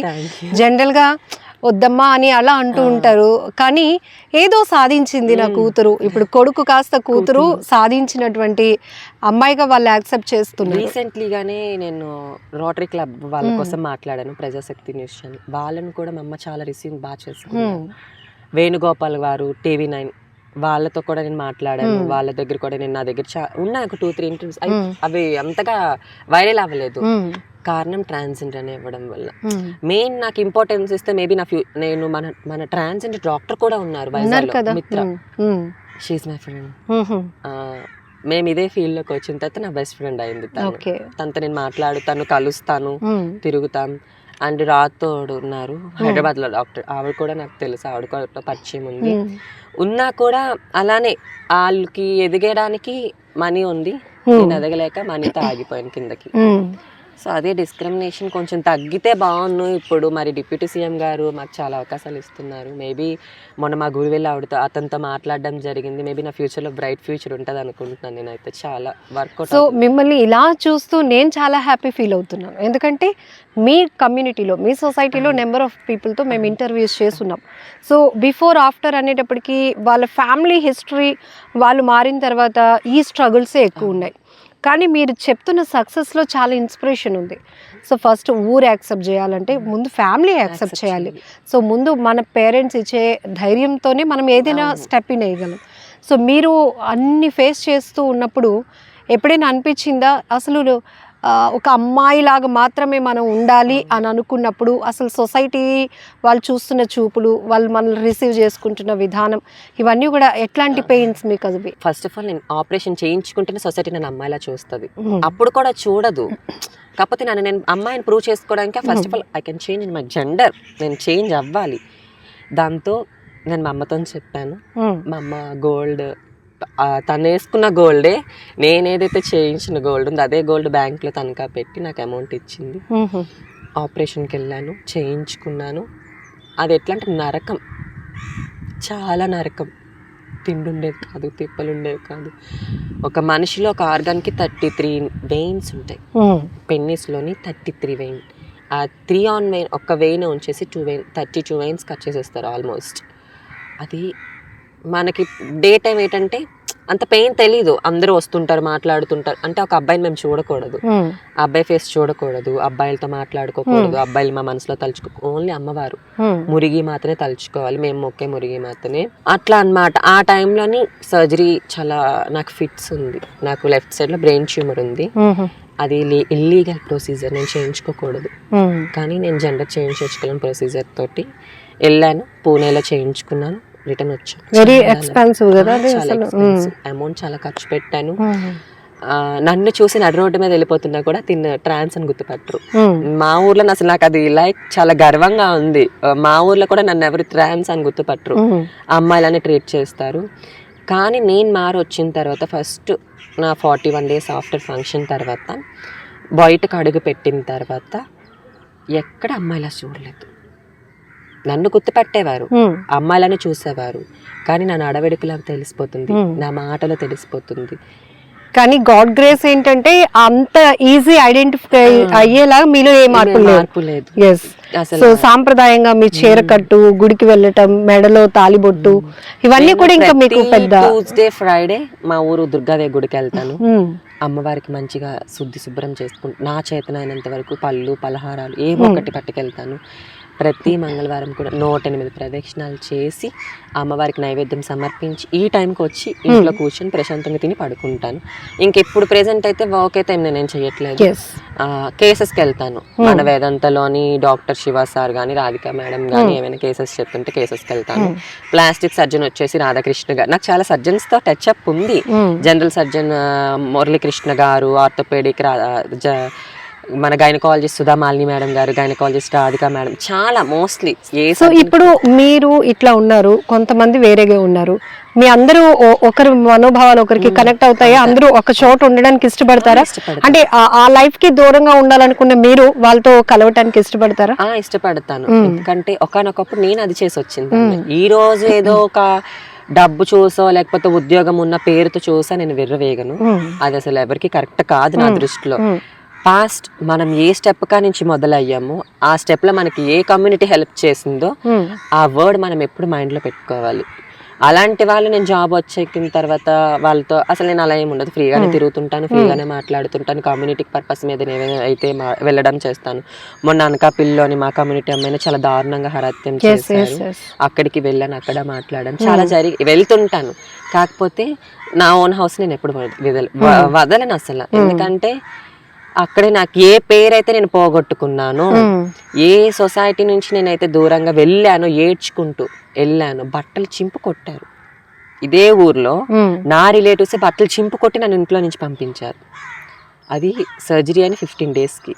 జనరల్ గా వద్దమ్మా అని అలా అంటూ ఉంటారు, కానీ ఏదో సాధించింది నా కూతురు. ఇప్పుడు కొడుకు కాస్త కూతురు సాధించినటువంటి అమ్మాయిగా వాళ్ళు యాక్సెప్ట్ చేస్తున్నారు. రీసెంట్లీగానే నేను రోటరీ క్లబ్ వాళ్ళ కోసం మాట్లాడాను, ప్రజాశక్తి న్యూస్ ఛానల్. వాళ్ళని కూడా మా అమ్మ చాలా రిసీవింగ్ బాగా చేసుకున్నారు. వేణుగోపాల్ గారు, TV9 వాళ్ళతో కూడా నేను మాట్లాడాను. వాళ్ళ దగ్గర కూడా నేను నా దగ్గర ఉన్నాయి ఒక 2-3 ఇంటర్వ్యూస్. అవి అంతగా వైరల్ అవ్వలేదు, కారణం ట్రాన్స్జెండర్ అని ఇవ్వడం వల్ల. మెయిన్ నాకు ఇంపార్టెన్స్ ఇస్తే మేబీ నేను మన ట్రాన్స్జెండర్ డాక్టర్ కూడా ఉన్నారు వైజాగ్లో, మిత్ర. She's my friend. మేము ఇదే ఫీల్డ్ లోకి వచ్చిన తర్వాత నా బెస్ట్ ఫ్రెండ్ అయింది తనతో నేను మాట్లాడుతాను, కలుస్తాను, తిరుగుతాం. అండ్ రాతోడు ఉన్నారు హైదరాబాద్ లో డాక్టర్, ఆవిడ కూడా నాకు తెలుసు, ఆవిడ కూడా పరిచయం ఉంది. ఉన్నా కూడా అలానే వాళ్ళకి ఎదిగడానికి మనీ ఉంది, నేను ఎదగలేక మనీతో ఆగిపోయాను కిందకి. సో అదే డిస్క్రిమినేషన్ కొంచెం తగ్గితే బాగుండు. ఇప్పుడు మరి డిప్యూటీ సీఎం గారు మాకు చాలా అవకాశాలు ఇస్తున్నారు. మేబీ మొన్న మా గురి వెళ్ళి అతనితో మాట్లాడడం జరిగింది. మేబీ నా ఫ్యూచర్లో బ్రైట్ ఫ్యూచర్ ఉంటుంది అనుకుంటున్నాను నేనైతే. చాలా వర్కౌట్. సో మిమ్మల్ని ఇలా చూస్తూ నేను చాలా హ్యాపీ ఫీల్ అవుతున్నాను, ఎందుకంటే మీ కమ్యూనిటీలో, మీ సొసైటీలో నెంబర్ ఆఫ్ పీపుల్తో మేము ఇంటర్వ్యూస్ చేస్తున్నాం. సో బిఫోర్ ఆఫ్టర్ అనేటప్పటికీ వాళ్ళ ఫ్యామిలీ హిస్టరీ, వాళ్ళు మారిన తర్వాత ఈ స్ట్రగుల్సే ఎక్కువ ఉన్నాయి. కానీ మీరు చెప్తున్న సక్సెస్లో చాలా ఇన్స్పిరేషన్ ఉంది. సో ఫస్ట్ ఊరు యాక్సెప్ట్ చేయాలంటే ముందు ఫ్యామిలీ యాక్సెప్ట్ చేయాలి. సో ముందు మన పేరెంట్స్ ఇచ్చే ధైర్యంతోనే మనం ఏదైనా స్టెప్ ఇన్ వేయగలం. సో మీరు అన్ని ఫేస్ చేస్తూ ఉన్నప్పుడు ఎప్పుడైనా అనిపించిందా అసలు ఒక అమ్మాయిలాగా మాత్రమే మనం ఉండాలి అని అనుకున్నప్పుడు అసలు సొసైటీ వాళ్ళు చూస్తున్న చూపులు, వాళ్ళు మనల్ని రిసీవ్ చేసుకుంటున్న విధానం, ఇవన్నీ కూడా ఎట్లాంటి పెయిన్స్ మీకు? అది ఫస్ట్ ఆఫ్ ఆల్ నేను ఆపరేషన్ చేయించుకుంటేనే సొసైటీ నన్ను అమ్మాయిలా చూస్తుంది, అప్పుడు కూడా చూడదు. కాకపోతే నేను అమ్మాయిని ప్రూవ్ చేసుకోవడానికి first of all I can change in my gender, నేను చేంజ్ అవ్వాలి. దాంతో నేను మా అమ్మతో చెప్పాను. మా అమ్మ గోల్డ్, తను వేసుకున్న గోల్డే, నేను ఏదైతే చేయించిన గోల్డ్ ఉందో అదే గోల్డ్ బ్యాంక్లో తనఖా పెట్టి నాకు అమౌంట్ ఇచ్చింది. ఆపరేషన్కి వెళ్ళాను, చేయించుకున్నాను. అది ఎట్లా అంటే నరకం, చాలా నరకం. తిండి ఉండేది కాదు, తిప్పలు ఉండేవి కాదు. ఒక మనిషిలో ఒక ఆర్గాన్కి 33 వెయిన్స్ ఉంటాయి, పెన్నిస్లోని 33 వెయిన్. ఆ 3 ఆన్ వెయిన్, ఒక్క వెయిన్ ఉంచేసి 32 వెయిన్స్ కట్ చేసేస్తారు ఆల్మోస్ట్. అది మనకి డే టైం ఏంటంటే అంత పెయిన్ తెలీదు. అందరూ వస్తుంటారు, మాట్లాడుతుంటారు. అంటే ఒక అబ్బాయిని మేము చూడకూడదు, అబ్బాయి ఫేస్ చూడకూడదు, అబ్బాయిలతో మాట్లాడుకోకూడదు, అబ్బాయిలు మా మనసులో తలుచుకో, ఓన్లీ అమ్మవారు మురిగి మాత్రమే తలుచుకోవాలి, మేము మొక్కే మురిగి మాత్రమే, అట్లా అన్నమాట. ఆ టైంలోని సర్జరీ చాలా, నాకు ఫిట్స్ ఉంది, నాకు లెఫ్ట్ సైడ్ లో బ్రెయిన్ ట్యూమర్ ఉంది. అది ఇల్లీగల్ ప్రొసీజర్, నేను చేయించుకోకూడదు. కానీ నేను జెండర్ చేంజ్ చేసుకోవాలని ప్రొసీజర్ తోటి వెళ్ళాను, పూణేలో చేయించుకున్నాను, రిటర్న్ వచ్చాను. వెరీ ఎక్స్పెన్సివ్ కదా, చాలా ఎక్స్పెన్సివ్ అమౌంట్, చాలా ఖర్చు పెట్టాను. నన్ను చూసి నడి రోడ్డు మీద వెళ్ళిపోతున్నా కూడా ట్రాన్స్ అని గుర్తుపట్టరు. మా ఊర్లో అసలు నాకు అది లైక్ చాలా గర్వంగా ఉంది. మా ఊర్లో కూడా నన్ను ఎవరు ట్రాన్స్ అని గుర్తుపట్టరు, అమ్మాయిలని ట్రీట్ చేస్తారు. కానీ నేను మారి వచ్చిన తర్వాత ఫస్ట్ నా 41 days ఆఫ్టర్ ఫంక్షన్ తర్వాత బయటకు అడుగు పెట్టిన తర్వాత ఎక్కడ అమ్మాయిలా చూడలేదు. నన్ను గుర్తుపట్టేవారు, అమ్మాయిలని చూసేవారు, కానీ నా నడవడికలో తెలిసిపోతుంది, నా మాటలో తెలిసిపోతుంది. కానీ గాడ్ గ్రేస్ ఏంటంటే అంత ఈజీ ఐడెంటిఫై అయ్యేలా మీలో ఏ మార్పు లేదు. సో సాంప్రదాయంగా మీ చీర కట్టు, గుడికి వెళ్ళటం, మెడలో తాలిబొట్టు, ఇవన్నీ కూడా ఇంకా మీకు పెద్ద. ట్యూస్డే ఫ్రైడే మా ఊరు దుర్గాదేవి గుడికి వెళ్తాను, అమ్మవారికి మంచిగా శుభ్రం చేసుకుంటూ నా చేతనైనంత వరకు పళ్ళు పలహారాలు ఏవో ఒకటి పట్టుకెళ్తాను. ప్రతి మంగళవారం కూడా 108 ప్రదక్షిణాలు చేసి అమ్మవారికి నైవేద్యం సమర్పించి ఈ టైంకి వచ్చి ఇంట్లో కూర్చొని ప్రశాంతంగా తిని పడుకుంటాను. ఇంకెప్పుడు ప్రెసెంట్ అయితే వర్క్ అయితే నేను చేయట్లేదు. కేసెస్కి వెళ్తాను, మన వేదాంతలోని డాక్టర్ శివ సార్ కానీ రాధిక మేడం కానీ ఏమైనా కేసెస్ చెప్తుంటే కేసెస్కి వెళ్తాను. ప్లాస్టిక్ సర్జన్ వచ్చేసి రాధాకృష్ణ గారు, నాకు చాలా సర్జన్స్ తో టచ్ అప్ ఉంది. జనరల్ సర్జన్ మురళీకృష్ణ గారు, ఆర్థోపెడిక్ మన గైనకాలజిస్ట్ సుధామాలిని మేడం గారు, గైనకాలజిస్ట్ రాధిక మేడం, చాలా మోస్ట్లీ. సో ఇప్పుడు మీరు ఇట్లా ఉన్నారు, కొంతమంది వేరేగా ఉన్నారు, మీ అందరూ ఒకరి మనోభావాలు ఒకరికి కనెక్ట్ అవుతాయా? అందరూ ఒక చోట ఉండడానికి ఇష్టపడతారా? అంటే ఆ లైఫ్ కి దూరంగా ఉండాలనుకున్న మీరు వాళ్ళతో కలవటానికి ఇష్టపడతారా? ఇష్టపడతాను, ఎందుకంటే ఒకనొకప్పుడు నేను అది చేసి వచ్చింది. ఈ రోజు ఏదో ఒక డబ్బు చూసో లేకపోతే ఉద్యోగం ఉన్న పేరుతో చూసా నేను విర్రవేగను, అది అసలు ఎవరికి కరెక్ట్ కాదు నా దృష్టిలో. పాస్ట్ మనం ఏ స్టెప్ కా నుంచి మొదలయ్యామో ఆ స్టెప్ లో మనకి ఏ కమ్యూనిటీ హెల్ప్ చేసిందో ఆ వర్డ్ మనం ఎప్పుడు మైండ్ లో పెట్టుకోవాలి. అలాంటి వాళ్ళు నేను జాబ్ వచ్చేకిన తర్వాత వాళ్ళతో అసలు నేను అలా ఏమి ఉండదు, ఫ్రీగానే తిరుగుతుంటాను, ఫ్రీగానే మాట్లాడుతుంటాను, కమ్యూనిటీ పర్పస్ మీద అయితే వెళ్ళడం చేస్తాను. మొన్న అనకాపల్లిలోని మా కమ్యూనిటీ అమ్మాయిని చాలా దారుణంగా హత్యం చేశారు, అక్కడికి వెళ్ళాను, అక్కడ మాట్లాడాను, చాలా వెళ్తుంటాను. కాకపోతే నా ఓన్ హౌస్ నేను ఎప్పుడు వదలను అసలు, ఎందుకంటే అక్కడే నాకు ఏ పేరైతే నేను పోగొట్టుకున్నానో, ఏ సొసైటీ నుంచి నేనైతే దూరంగా వెళ్ళానో, ఏడ్చుకుంటూ వెళ్ళాను, బట్టలు చింపు కొట్టారు. ఇదే ఊర్లో నా రిలేటివ్స్ బట్టలు చింపు కొట్టి నన్ను ఇంట్లో నుంచి పంపించారు. అది సర్జరీ అని 15 days కి.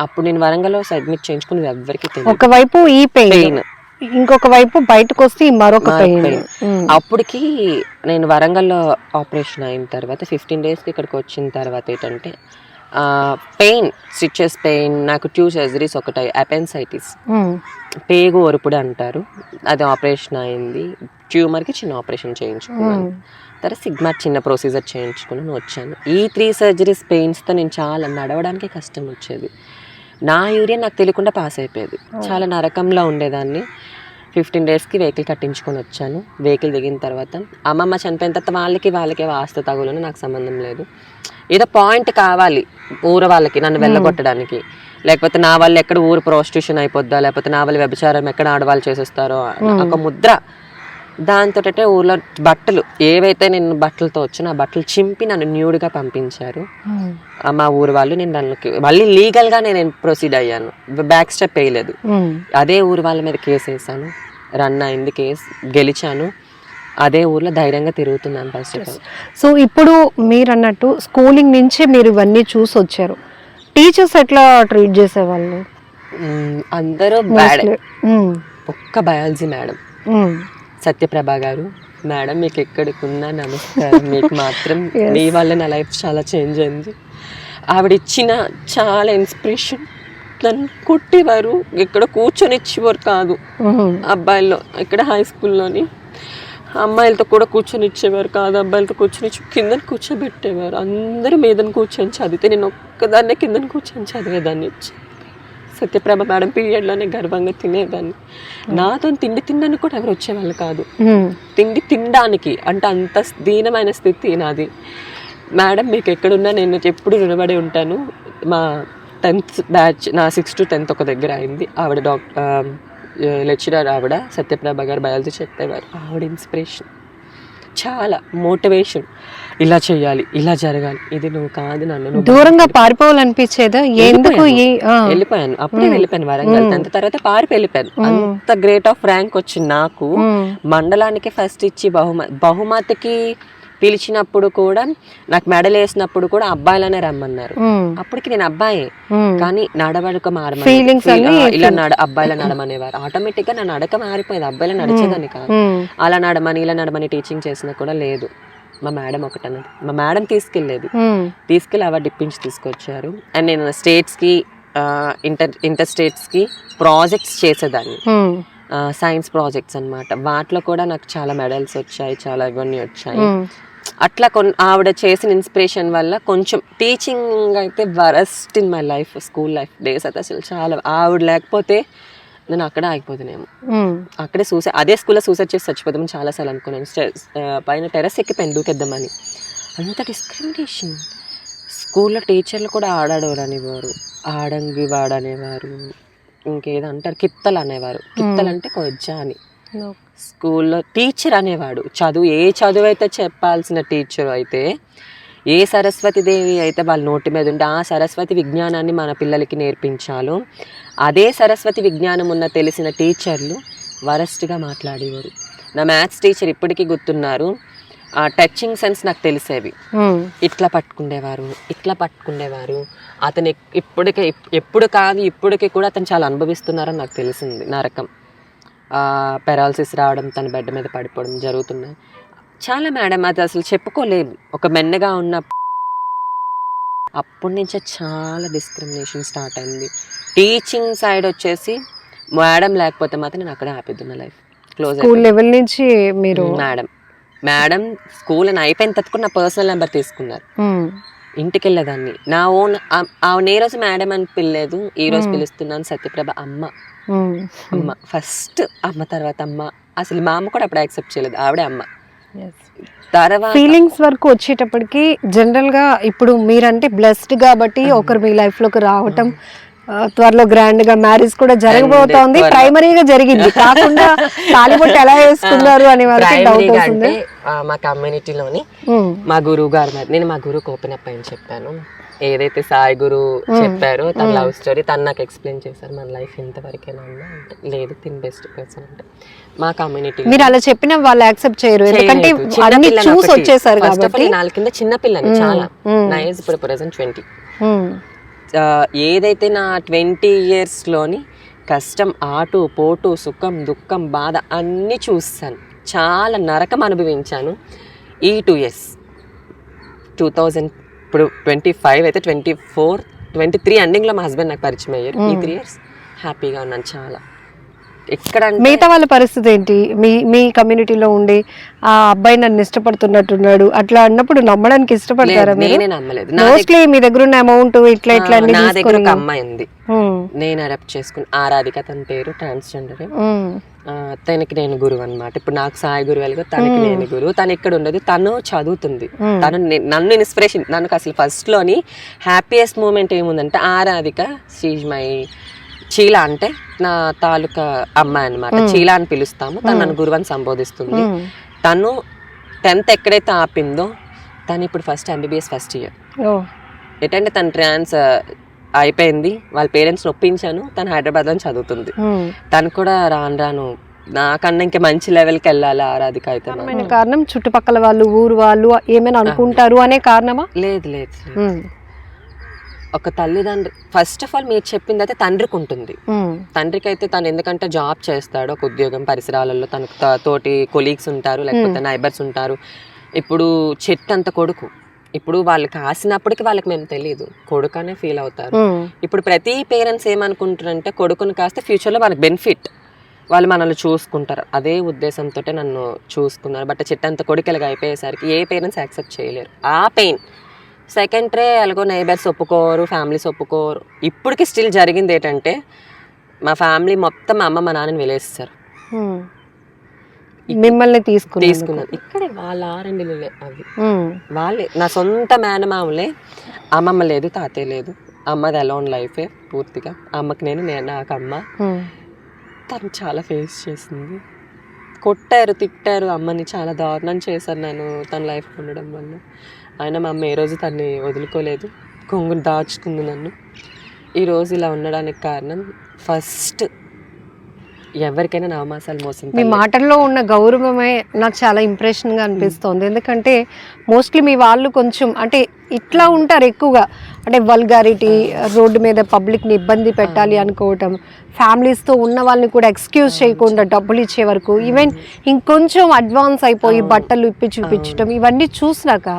అప్పుడు నేను వరంగల్లో అడ్మిట్ చేయించుకుని ఎవరికి తెలియదు. ఒకవైపు ఈ పెయిన్, ఇంకొక వైపు బయటకు వస్తే మరొక పెయిన్. అప్పటికి నేను వరంగల్లో ఆపరేషన్ అయిన తర్వాత 15 days ఇక్కడికి వచ్చిన తర్వాత ఏంటంటే పెయిన్, స్టిచెస్ పెయిన్, నాకు 2 surgeries, ఒకటి అపెన్సైటిస్, పేగు ఒరుపుడు అంటారు, అది ఆపరేషన్ అయింది. ట్యూమర్కి చిన్న ఆపరేషన్ చేయించుకున్నాను, తర్వాత సిగ్మా చిన్న ప్రొసీజర్ చేయించుకుని వచ్చాను. ఈ 3 surgeries పెయిన్స్తో నేను చాలా నడవడానికి కష్టం వచ్చేది. నా యూరియన్ నాకు తెలియకుండా పాస్ అయిపోయేది, చాలా నరకంలో ఉండేదాన్ని. 15 daysకి వెహికల్ కట్టించుకొని వచ్చాను. వెహికల్ దిగిన తర్వాత అమ్మమ్మ చనిపోయిన తర్వాత వాళ్ళకి వాస్తు తగులను నాకు సంబంధం లేదు, ఏదో పాయింట్ కావాలి ఊరు వాళ్ళకి నన్ను వెళ్ళగొట్టడానికి, లేకపోతే నా వల్ల ఎక్కడ ఊరు ప్రాస్టిట్యూషన్ అయిపోద్దా, లేకపోతే నా వల్ల వ్యభిచారం ఎక్కడ ఆడవాళ్ళు చేసేస్తారో ఒక ముద్ర. దాంతో ఊర్లో బట్టలు ఏవైతే నేను బట్టలతో వచ్చానో ఆ బట్టలు చింపి నన్ను న్యూడ్గా పంపించారు మా ఊరు వాళ్ళు. నేను దానికి మళ్ళీ లీగల్గా నేను ప్రొసీడ్ అయ్యాను, బ్యాక్ స్టెప్ వేయలేదు. అదే ఊరు వాళ్ళ మీద కేసు వేసాను, రన్ అయింది కేసు, గెలిచాను. అదే ఊర్లో ధైర్యంగా తిరుగుతున్నాను ఫస్ట్ ఆఫ్ ఆల్. సో ఇప్పుడు మీరు అన్నట్టు స్కూలింగ్ నుంచే మీరు ఇవన్నీ చూసి వచ్చారు, టీచర్స్ ఎట్లా ట్రీట్ చేసేవాళ్ళు? అందరూ బ్యాడ్. ఒక్క బయాలజీ మేడం సత్యప్రభ గారు, మేడం మీకు ఎక్కడికున్నా నమస్కారం, మీకు మాత్రం మీ వల్ల నా లైఫ్ చాలా చేంజ్ అయింది. ఆవిడ ఇచ్చిన చాలా ఇన్స్పిరేషన్. నన్ను కొట్టేవారు, ఇక్కడ కూర్చొని ఇచ్చేవారు కాదు, అబ్బాయిల్లో ఇక్కడ హై స్కూల్లోని అమ్మాయిలతో కూడా కూర్చొని ఇచ్చేవారు కాదు, అబ్బాయిలతో కూర్చొని కిందని కూర్చోబెట్టేవారు. అందరూ మీదని కూర్చొని చదివితే నేను ఒక్కదాన్నే కిందని కూర్చొని చదివేదాన్ని. సత్యప్రభ మేడం పీరియడ్లోనే గర్వంగా తినేదాన్ని. నాతో తిండి తినడానికి కూడా ఎవరు వచ్చేవాళ్ళు కాదు. తిండి తినడానికి అంటే అంత దీనమైన స్థితి నాది. మేడం మీకు ఎక్కడున్నా నేను ఎప్పుడు రుణపడి ఉంటాను. మా 10th బ్యాచ్ నా 6th to 10th ఒక దగ్గర అయింది. ఆవిడ లెక్చరర్, ఆవిడ సత్యప్రభ గారు బయాలజీ చెప్పేవారు. ఆవిడ ఇన్స్పిరేషన్, చాలా మోటివేషన్. ఇలా చేయాలి, ఇలా జరగాలి, ఇది నువ్వు కాదు నన్ను దూరంగా పారిపోవాలనిపించేదా? ఎందుకు వెళ్ళిపోయాను, అప్పుడే వెళ్ళిపోయాను వరంగల్. 10th తర్వాత పారిపోయి వెళ్ళిపోయాను. అంత గ్రేట్ ఆఫ్ ర్యాంక్ వచ్చింది నాకు. మండలానికి ఫస్ట్ ఇచ్చి బహుమతికి పిలిచినప్పుడు కూడా, నాకు మెడల్ వేసినప్పుడు కూడా అబ్బాయిలనే రమ్మన్నారు. అప్పటికి నేను అబ్బాయి, కానీ నడవడక ఇలా అబ్బాయిల నడమనేవారు. ఆటోమేటిక్ గా నా నడక మారిపోయింది. అబ్బాయిల నడిచేదాన్ని కాదు. అలా నడమని ఇలా నడమని టీచింగ్ చేసినా కూడా లేదు. మా మేడం ఒకటన్నది, మా మేడం తీసుకెళ్ళి అవార్డు ఇప్పించి తీసుకొచ్చారు. అండ్ నేను స్టేట్స్ కి ఇంటర్ స్టేట్స్ కి ప్రాజెక్ట్స్ చేసేదాన్ని, సైన్స్ ప్రాజెక్ట్స్ అన్నమాట. వాటిలో కూడా నాకు చాలా మెడల్స్ వచ్చాయి, చాలా ఇవన్నీ వచ్చాయి. అట్లా ఆవిడ చేసిన ఇన్స్పిరేషన్ వల్ల కొంచెం టీచింగ్ అయితే worst in my life. School life days అయితే అసలు చాలా. ఆవిడ లేకపోతే నేను అక్కడే ఆగిపోతున్నాము. అక్కడే అదే స్కూల్లో సూసైడ్ చేసి చచ్చిపోతామని చాలాసార్లు అనుకున్నాను. పైన టెర్రస్ ఎక్కిపోయాను దూకేద్దామని. అంత డిస్క్రిమినేషన్. స్కూల్లో టీచర్లు కూడా ఆడాడోరనేవారు, ఆడంగి వాడనేవారు, ఇంకేదో అంటారు కిత్తలు అనేవారు. కిత్తలు అంటే కొజ్జా అని. స్కూల్లో టీచర్ అనేవాడు. ఏ చదువు అయితే చెప్పాల్సిన టీచర్ అయితే, ఏ సరస్వతి దేవి అయితే వాళ్ళ నోటి మీద ఉంటే ఆ సరస్వతి విజ్ఞానాన్ని మన పిల్లలకి నేర్పించాలో, అదే సరస్వతి విజ్ఞానం ఉన్న తెలిసిన టీచర్లు వరస్ట్గా మాట్లాడేవారు. నా మ్యాథ్స్ టీచర్ ఇప్పటికీ గుర్తున్నారు. ఆ టచింగ్ సెన్స్ నాకు తెలిసేవి. ఇట్లా పట్టుకునేవారు. అతను ఇప్పటికి కూడా అతను చాలా అనుభవిస్తున్నారని నాకు తెలిసింది. నరకం, పెరాలసిస్ రావడం, తన బెడ్ మీద పడిపోవడం జరుగుతున్నాయి చాలా. మేడం అది అసలు చెప్పుకోలేము. ఒక మెన్నగా ఉన్న అప్పటి నుంచే చాలా డిస్క్రిమినేషన్ స్టార్ట్ అయింది. టీచింగ్ సైడ్ వచ్చేసి మేడం లేకపోతే మాత్రం నేను అక్కడే ఆపేద్దున్నా లైఫ్ క్లోజ్. స్కూల్ లెవెల్ నుంచి మీరు మేడం స్కూల్ అని అయిపోయిన తర్వాత నా పర్సనల్ నెంబర్ తీసుకున్నారు. ఇంటికి వెళ్ళేదాన్ని. నా ఓన్ ఏ రోజు మేడం అని పిలలేదు, ఈ రోజు పిలుస్తున్నాను సత్యప్రభ అమ్మ. ఫస్ట్ అమ్మ, తర్వాత అమ్మ. అసలు మా అమ్మ కూడా అప్పుడు యాక్సెప్ట్ చేయలేదు, ఆవిడే అమ్మ. తర్వాత ఫీలింగ్స్ వరకు వచ్చేటప్పటికి జనరల్ గా ఇప్పుడు మీరంటే బ్లెస్డ్ కాబట్టి ఒకరు మీ లైఫ్ లోకి రావటం, త్వరలో గ్రాండ్ గా మ్యారేజ్ కూడా జరగబోతోంది. ప్రైమరీగా జరిగింది కాకుండా తాలిబొట్టు ఎలా వేసుకున్నారు అనే వరకు డౌట్ వస్తుంది. మా కమ్యూనిటీలోని మా గురువు గారు, నేను మా గురువుకి ఓపెన్ అప్ అని చెప్పాను. ఏదైతే సాయి గురు చెప్పారో తన లవ్ స్టోరీ తను నాకు ఎక్స్ప్లెయిన్ చేశారు. మన లైఫ్ ఇంతవరకేనా అంటే లేదు, తిన్ బెస్ట్ పర్సన్ అంటే. మా కమ్యూనిటీ మీరు అలా చెప్పిన వాళ్ళు యాక్సెప్ట్ చేయరు, ఎందుకంటే అన్ని చూసి వచ్చేసారు కాబట్టి. నాలుగు కింద చిన్న పిల్లని చాలా. నా ఏజ్ ఇప్పుడు ప్రెసెంట్ 20. ఏదైతే నా 20 years లోని కష్టం, ఆటు పోటు, సుఖం దుఃఖం, బాధ అన్నీ చూస్తాను. చాలా నరకం అనుభవించాను. ఈ 2 years 2000 ఇప్పుడు 25 అయితే 24, 23 ఎండింగ్లో మా హస్బెండ్ నాకు పరిచయం అయ్యారు. ఈ 3 years హ్యాపీగా ఉన్నాను చాలా. ఎక్కడ మిగతా వాళ్ళ పరిస్థితి ఏంటి? మీ కమ్యూనిటీలో ఉండి ఆ అబ్బాయి నన్ను ఇష్టపడుతున్నట్టున్నాడు అట్లా అన్నప్పుడు నమ్మడానికి ఇష్టపడతారా? నేనే నమ్మలేదు. మోస్ట్లీ మీ దగ్గర ఉన్న అమౌంట్ ఇట్లా నా దగ్గర ఒక అమ్మాయి ఉంది, నేను అడాప్ట్ చేసుకుని. ఆరాధిక తన పేరు, ట్రాన్స్జెండర్. తనకి నేను గురువు అనమాట. ఇప్పుడు నాకు సాయి గురువు వెళ్ళగా తనకి నేను గురువు. తను ఇక్కడ ఉండదు, తను చదువుతుంది. నన్ను ఇన్స్పిరేషన్. నాకు అసలు ఫస్ట్ లోని హ్యాపీయెస్ట్ మూమెంట్ ఏముందంటే, ఆరాధిక షీజ్ మై చీలా అంటే నా తాలూకా అమ్మాయి అనమాట. చీలా అని పిలుస్తాము. తను నన్ను గురువు అని సంబోధిస్తుంది. తను 10th ఎక్కడైతే ఆపిందో తను ఇప్పుడు ఫస్ట్ MBBS ఫస్ట్ ఇయర్. ఏంటంటే తను ట్రాన్స్ అయిపోయింది, వాళ్ళ పేరెంట్స్ ఒప్పించాను. తను హైదరాబాద్లో చదువుతుంది. తను కూడా రాను నాకన్నా ఇంకా మంచి లెవెల్కి వెళ్ళాలి ఆరాధిక అయితే. కారణం చుట్టుపక్కల వాళ్ళు, ఊరు వాళ్ళు ఏమైనా అనుకుంటారు అనే కారణమా? లేదు. ఒక తల్లిదండ్రి ఫస్ట్ ఆఫ్ ఆల్ మీరు చెప్పింది అయితే తండ్రికి ఉంటుంది. తండ్రికి అయితే తను ఎందుకంటే జాబ్ చేస్తాడు, ఒక ఉద్యోగం, పరిసరాలలో తనకు తోటి కొలీగ్స్ ఉంటారు, లేకపోతే నైబర్స్ ఉంటారు. ఇప్పుడు చెట్టు అంత కొడుకు. ఇప్పుడు వాళ్ళకి కాసినప్పటికి వాళ్ళకి మేము తెలియదు, కొడుకనే ఫీల్ అవుతారు. ఇప్పుడు ప్రతి పేరెంట్స్ ఏమనుకుంటారంటే కొడుకుని కాస్తే ఫ్యూచర్లో వాళ్ళకి బెనిఫిట్, వాళ్ళు మనల్ని చూసుకుంటారు. అదే ఉద్దేశంతో నన్ను చూసుకున్నారు. బట్ చెట్టు అంత కొడుకులుగా అయిపోయేసరికి ఏ పేరెంట్స్ యాక్సెప్ట్ చేయలేరు. ఆ పెయిన్ సెకండ్ అలాగో నైబర్స్ ఒప్పుకోరు, ఫ్యామిలీస్ ఒప్పుకోరు. ఇప్పటికి స్టిల్ జరిగింది ఏంటంటే మా ఫ్యామిలీ మొత్తం మా అమ్మ మా నాన్నని వెలేస్తారు. మిమ్మల్ని తీసుకున్నాను ఇక్కడే వాళ్ళ ఆరండిలే అవి వాళ్ళే నా సొంత మేనమామలే. అమ్మమ్మ లేదు, తాతయ్య లేదు, అమ్మది అలోన్ లైఫే పూర్తిగా. అమ్మకి నేను నాకు అమ్మ. తను చాలా ఫేస్ చేసింది, కొట్టారు, తిట్టారు అమ్మని, చాలా దారుణం చేశాను నేను తన లైఫ్లో ఉండడం వల్ల. అయినా మా అమ్మ ఏ రోజు తన్ని వదులుకోలేదు, కొంగుని దాచుకుంది నన్ను. ఈరోజు ఇలా ఉండడానికి కారణం ఫస్ట్ ఎవరికైనా నవమాసాలు మోసం. మీ మాటల్లో ఉన్న గౌరవమే నాకు చాలా ఇంప్రెషన్గా అనిపిస్తోంది. ఎందుకంటే మోస్ట్లీ మీ వాళ్ళు కొంచెం అంటే ఇట్లా ఉంటారు ఎక్కువగా, అంటే వల్గారిటీ, రోడ్డు మీద పబ్లిక్ని ఇబ్బంది పెట్టాలి అనుకోవటం, ఫ్యామిలీస్తో ఉన్న వాళ్ళని కూడా ఎక్స్క్యూజ్ చేయకుండా డబ్బులు ఇచ్చే వరకు, ఈవెన్ ఇంకొంచెం అడ్వాన్స్ అయిపోయి బట్టలు ఇప్పి చూపించడం, ఇవన్నీ చూసినాక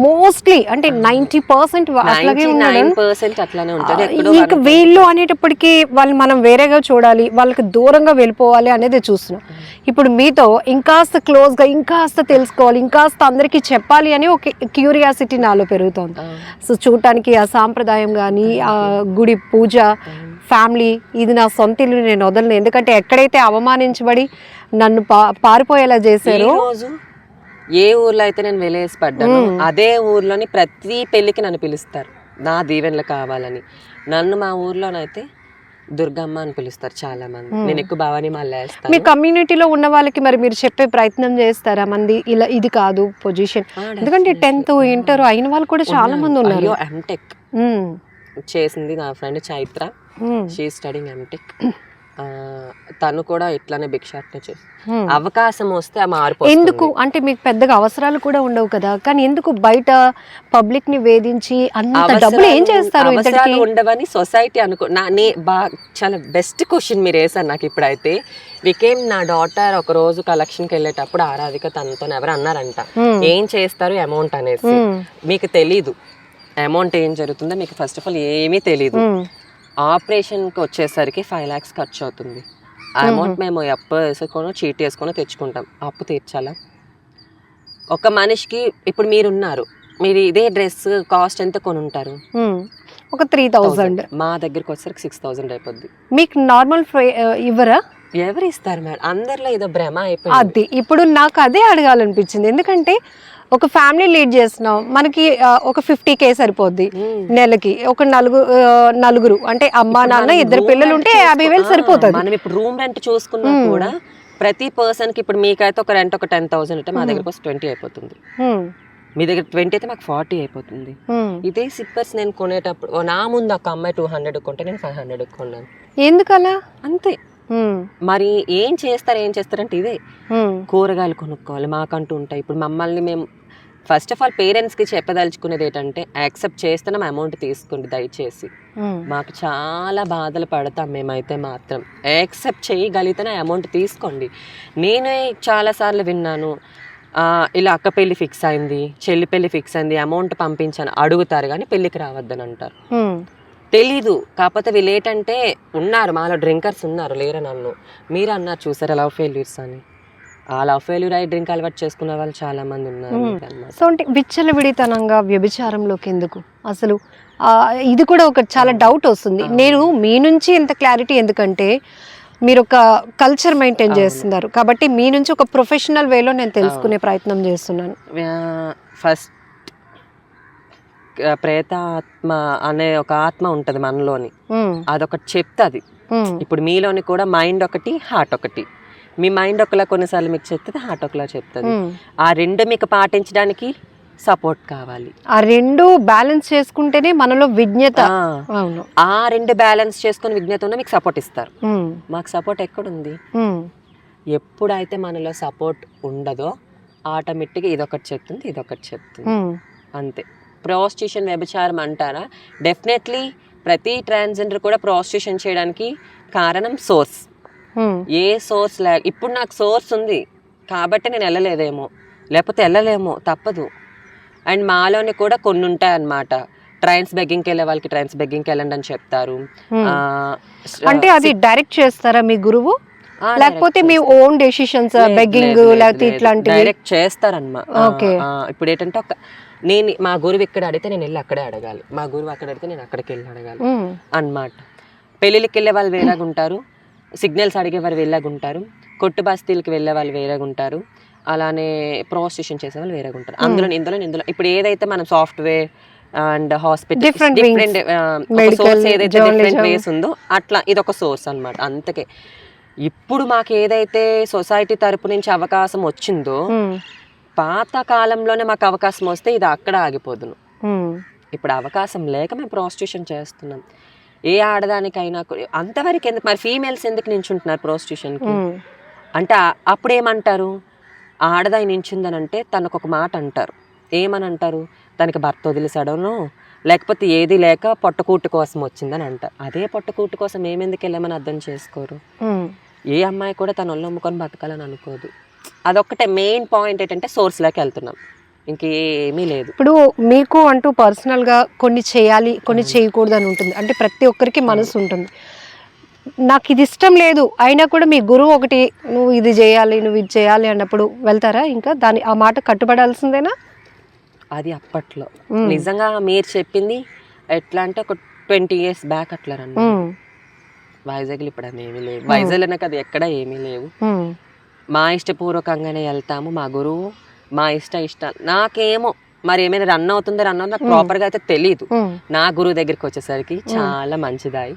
మోస్ట్లీ అంటే 90% అట్లాగే ఉన్నాడు. ఇంకా వీళ్ళు అనేటప్పటికీ వాళ్ళు మనం వేరేగా చూడాలి, వాళ్ళకి దూరంగా వెళ్ళిపోవాలి అనేది చూస్తున్నాం. ఇప్పుడు మీతో ఇంకాస్త క్లోజ్గా, ఇంకాస్త తెలుసుకోవాలి, ఇంకాస్త అందరికీ చెప్పాలి అని ఒక క్యూరియాసిటీ నాలో పెరుగుతుంది. సో చూడటానికి ఆ సాంప్రదాయం కానీ, ఆ గుడి పూజ, ఫ్యామిలీ, ఇది నా సొంత ఇల్లు, నేను వదలను. ఎందుకంటే ఎక్కడైతే అవమానించబడి నన్ను పారిపోయేలా చేశారో, ఏ ఊర్లో అయితే నేను వెలేసి పడ్డాను అదే ఊర్లోని ప్రతి పెళ్ళికి నన్ను పిలుస్తారు నా దీవెనలు కావాలని. నన్ను మా ఊర్లోనైతే దుర్గమ్మ అని పిలుస్తారు చాలా మంది. నేను ఎక్కువ భవానీ మాల వేస్తాను. మీ కమ్యూనిటీలో ఉన్న వాళ్ళకి మరి మీరు చెప్పే ప్రయత్నం చేస్తారా? మంది ఇలా ఇది కాదు పొజిషన్, ఎందుకంటే 10th ఇంటర్ అయిన వాళ్ళు కూడా చాలా మంది ఉన్నారు. ఎంటెక్ చేసింది నా friend Chaitra, she studying MTech. తను కూడా ఇట్లానే భిక్షాటన చేసి అవకాశం వస్తే ఆ మార్పు. ఎందుకు అంటే మీకు పెద్దగా అవసరాలు కూడా ఉండవు కదా, కానీ ఎందుకు బయట పబ్లిక్ ని వేధించి అంత డబ్బులు ఏం చేస్తారు? ఉండవని సొసైటీ చాలా బెస్ట్ క్వశ్చన్ మీరు వేసారు నాకు ఇప్పుడైతే. వికేమ్ నా డాటర్ ఒక రోజు కలెక్షన్కి వెళ్ళేటప్పుడు ఆరాధిక తనతో ఎవరు అన్నారంట, ఏం చేస్తారు అమౌంట్ అనేసి. మీకు తెలీదు అమౌంట్ ఏం జరుగుతుందో, మీకు ఫస్ట్ ఆఫ్ ఆల్ ఏమీ తెలీదు. ఆపరేషన్కి వచ్చేసరికి 5 lakhs ఖర్చు అవుతుంది. ఆ అమౌంట్ మేము అప్పు వేసుకొని చీటీ వేసుకొని తెచ్చుకుంటాం. అప్పు తీర్చాలా? ఒక మనిషికి ఇప్పుడు మీరున్నారు, మీరు ఇదే డ్రెస్ కాస్ట్ ఎంత కొని ఉంటారు? ఒక 3000. మా దగ్గరకు వచ్చేసరికి 6000 అయిపోద్ది. మీకు నార్మల్ ఇవ్వరా? ఎవరు ఇస్తారు మేడం? అందరిలో ఏదో భ్రమ అయిపోయింది. అది ఇప్పుడు నాకు అదే అడగాలనిపించింది. ఎందుకంటే ఒక ఫ్యామిలీ లీడ్ చేస్తున్నాం, మనకి ఒక 50K సరిపోద్ది నెలకి. ఒక నలుగురు అంటే అమ్మా నాన్న 2 పిల్లలు ఉంటే 50,000 సరిపోతుంది. మనం ఇప్పుడు రూమ్ రెంట్ చూసుకున్నా కూడా ప్రతి పర్సన్ కి ఇప్పుడు మీకైతే ఒక రెంట్ ఒక 10,000 అంటే మా దగ్గర 20 అయిపోతుంది. మీ దగ్గర 20 అయితే మాకు 40 అయిపోతుంది. ఇదే సిప్పర్స్ నేను కొనేటప్పుడు నా ముందు ఒక అమ్మాయి 200 కొంటే నేను 500 కొన్నాను. ఎందుకలా? అంతే. మరి ఏం చేస్తారంటే ఇదే కూరగాయలు కొనుక్కోవాలి మాకంటూ ఉంటాయి. ఇప్పుడు మమ్మల్ని మేము ఫస్ట్ ఆఫ్ ఆల్ పేరెంట్స్కి చెప్పదలుచుకునేది ఏంటంటే యాక్సెప్ట్ చేస్తున్నాం, అమౌంట్ తీసుకోండి దయచేసి. మాకు చాలా బాధలు పడతాం మేమైతే మాత్రం. యాక్సెప్ట్ చేయగలిగితేనే అమౌంట్ తీసుకోండి. నేనే చాలాసార్లు విన్నాను, ఇలా అక్క పెళ్ళి ఫిక్స్ అయింది, చెల్లి పెళ్ళి ఫిక్స్ అయింది, అమౌంట్ పంపించాను అడుగుతారు కానీ పెళ్ళికి రావద్దని అంటారు. తెలీదు. కాకపోతే వీళ్ళు ఏంటంటే ఉన్నారు మాలో డ్రింకర్స్ ఉన్నారు, లేరు నన్ను మీరు అన్నారు చూసారా లవ్ ఫెయిల్యూర్స్ అని. ఆ లవ్ ఫెయిల్యూర్ అయి డ్రింక్ అలవాటు చేసుకునే వాళ్ళు చాలా మంది ఉన్నారు. సో అంటే విచ్చలవిడితనంగా వ్యభిచారంలోకి ఎందుకు అసలు? ఇది కూడా ఒక చాలా డౌట్ వస్తుంది. నేను మీ నుంచి ఎంత క్లారిటీ, ఎందుకంటే మీరు ఒక కల్చర్ మెయింటైన్ చేస్తున్నారు కాబట్టి మీ నుంచి ఒక ప్రొఫెషనల్ వేలో నేను తెలుసుకునే ప్రయత్నం చేస్తున్నాను. ఫస్ట్ ప్రేతాత్మ అనే ఒక ఆత్మ ఉంటది మనలోని, అదొకటి చెప్తుంది. ఇప్పుడు మీలోని కూడా మైండ్ ఒకటి, హార్ట్ ఒకటి. మీ మైండ్ ఒకలా కొన్నిసార్లు మీకు చెప్తుంది, హార్ట్ ఒకలా చెప్తుంది. ఆ రెండు మీకు పాటించడానికి సపోర్ట్ కావాలి. ఆ రెండు బ్యాలెన్స్ చేసుకుంటేనే మనలో విజ్ఞత. ఆ రెండు బ్యాలెన్స్ చేసుకుని విజ్ఞత ఉన్న మీకు సపోర్ట్ ఇస్తారు. మాకు సపోర్ట్ ఎక్కడుంది? ఎప్పుడైతే మనలో సపోర్ట్ ఉండదో ఆటోమేటిక్గా ఇదొకటి చెప్తుంది, ఇదొకటి చెప్తుంది, అంతే. ప్రాస్టిట్యూషన్ వ్యభిచారం అంటారా? డెఫినెట్లీ ప్రతి ట్రాన్స్జెండర్ కూడా ప్రాస్టిట్యూషన్ చేయడానికి కారణం సోర్స్. ఏ సోర్స్ ఇప్పుడు నాకు సోర్స్ ఉంది కాబట్టి నేను వెళ్ళలేదేమో, లేకపోతే వెళ్ళలేమో, తప్పదు. అండ్ మాలోని కూడా కొన్ని ఉంటాయి అన్నమాట. ట్రైన్స్ బెగ్గింగ్కి వెళ్ళే వాళ్ళకి ట్రైన్స్ బెగ్గింగ్కి వెళ్ళండి అని చెప్తారు. అంటే అది డైరెక్ట్ చేస్తారా మీ గురువు? లేకపోతే మీ ఓన్ డెసిషన్స్ బెగ్గింగ్ లేకపోతే ఇట్లాంటివి డైరెక్ట్ చేస్తారన్నమా. Okay. ఇప్పుడు ఏంటంటే నేను మా గురువు ఇక్కడ అడిగితే నేను వెళ్ళి అక్కడే అడగాలి, మా గురువు అక్కడ అడిగితే నేను అక్కడికి వెళ్ళి అడగాలి అన్నమాట. పెళ్ళిళ్ళకి వెళ్ళే వాళ్ళు వేరేగా ఉంటారు, సిగ్నల్స్ అడిగేవారు వేరేగా ఉంటారు, కొట్టు బస్తీలకి వెళ్ళే వాళ్ళు వేరేగా ఉంటారు, అలానే ప్రాస్టిట్యూషన్ చేసే వాళ్ళు వేరేగా ఉంటారు. ఇందులో ఇప్పుడు ఏదైతే మనం software and hospital different source ఏదైతే డిఫరెంట్ వేస్ ఉందో అట్లా ఇది ఒక సోర్స్ అన్నమాట. అంతకే ఇప్పుడు మాకు ఏదైతే సొసైటీ తరపు నుంచి అవకాశం వచ్చిందో పాత కాలంలోనే మాకు అవకాశం వస్తే ఇది అక్కడ ఆగిపోదును. ఇప్పుడు అవకాశం లేక మేము ప్రాస్టిట్యూషన్ చేస్తున్నాం. ఏ ఆడదానికైనా అంతవరకు ఎందుకు మరి ఫీమేల్స్ ఎందుకు నించుంటున్నారు ప్రాస్టిట్యూషన్కి అంటే అప్పుడు ఏమంటారు, ఆడదాయి నించుందని అంటే తనకు ఒక మాట అంటారు, ఏమని అంటారు, తనకి భర్త వదిలేసాడనో లేకపోతే ఏది లేక పొట్టకూటు కోసం వచ్చిందని అంటారు. అదే పొట్టకూటు కోసం ఏమెందుకు వెళ్ళామని అర్థం చేసుకోరు. ఏ అమ్మాయి కూడా తన ఒళ్ళు అమ్ముకొని బతకాలని అనుకోదు. అదొక్కటే మెయిన్ పాయింట్ ఏంటంటే సోర్స్లోకి వెళ్తున్నాం, ఇంకేమీ లేదు. ఇప్పుడు మీకు అంటూ పర్సనల్గా కొన్ని చేయాలి కొన్ని చేయకూడదు అని ఉంటుంది, అంటే ప్రతి ఒక్కరికి మనసు ఉంటుంది. నాకు ఇది ఇష్టం లేదు అయినా కూడా మీ గురువు ఒకటి నువ్వు ఇది చేయాలి నువ్వు ఇది చేయాలి అన్నప్పుడు వెళ్తారా? ఇంకా ఆ మాట కట్టుబడాల్సిందేనా? అది అప్పట్లో నిజంగా మీరు చెప్పింది ఎట్లా అంటే ఒక 20 years బ్యాక్ అట్లా రండి. వైజాగ్లో ఇప్పుడు అది ఏమీ లేవు, వైజాగ్ అనే కదా ఎక్కడ ఏమీ లేవు. మా ఇష్టపూర్వకంగానే వెళ్తాము, మా గురువు మా ఇష్టాలు. నాకేమో మరి ఏమైనా రన్ అవుతుందో నాకు ప్రాపర్ గా అయితే తెలియదు. నా గురువు దగ్గరికి వచ్చేసరికి చాలా మంచిదాయి,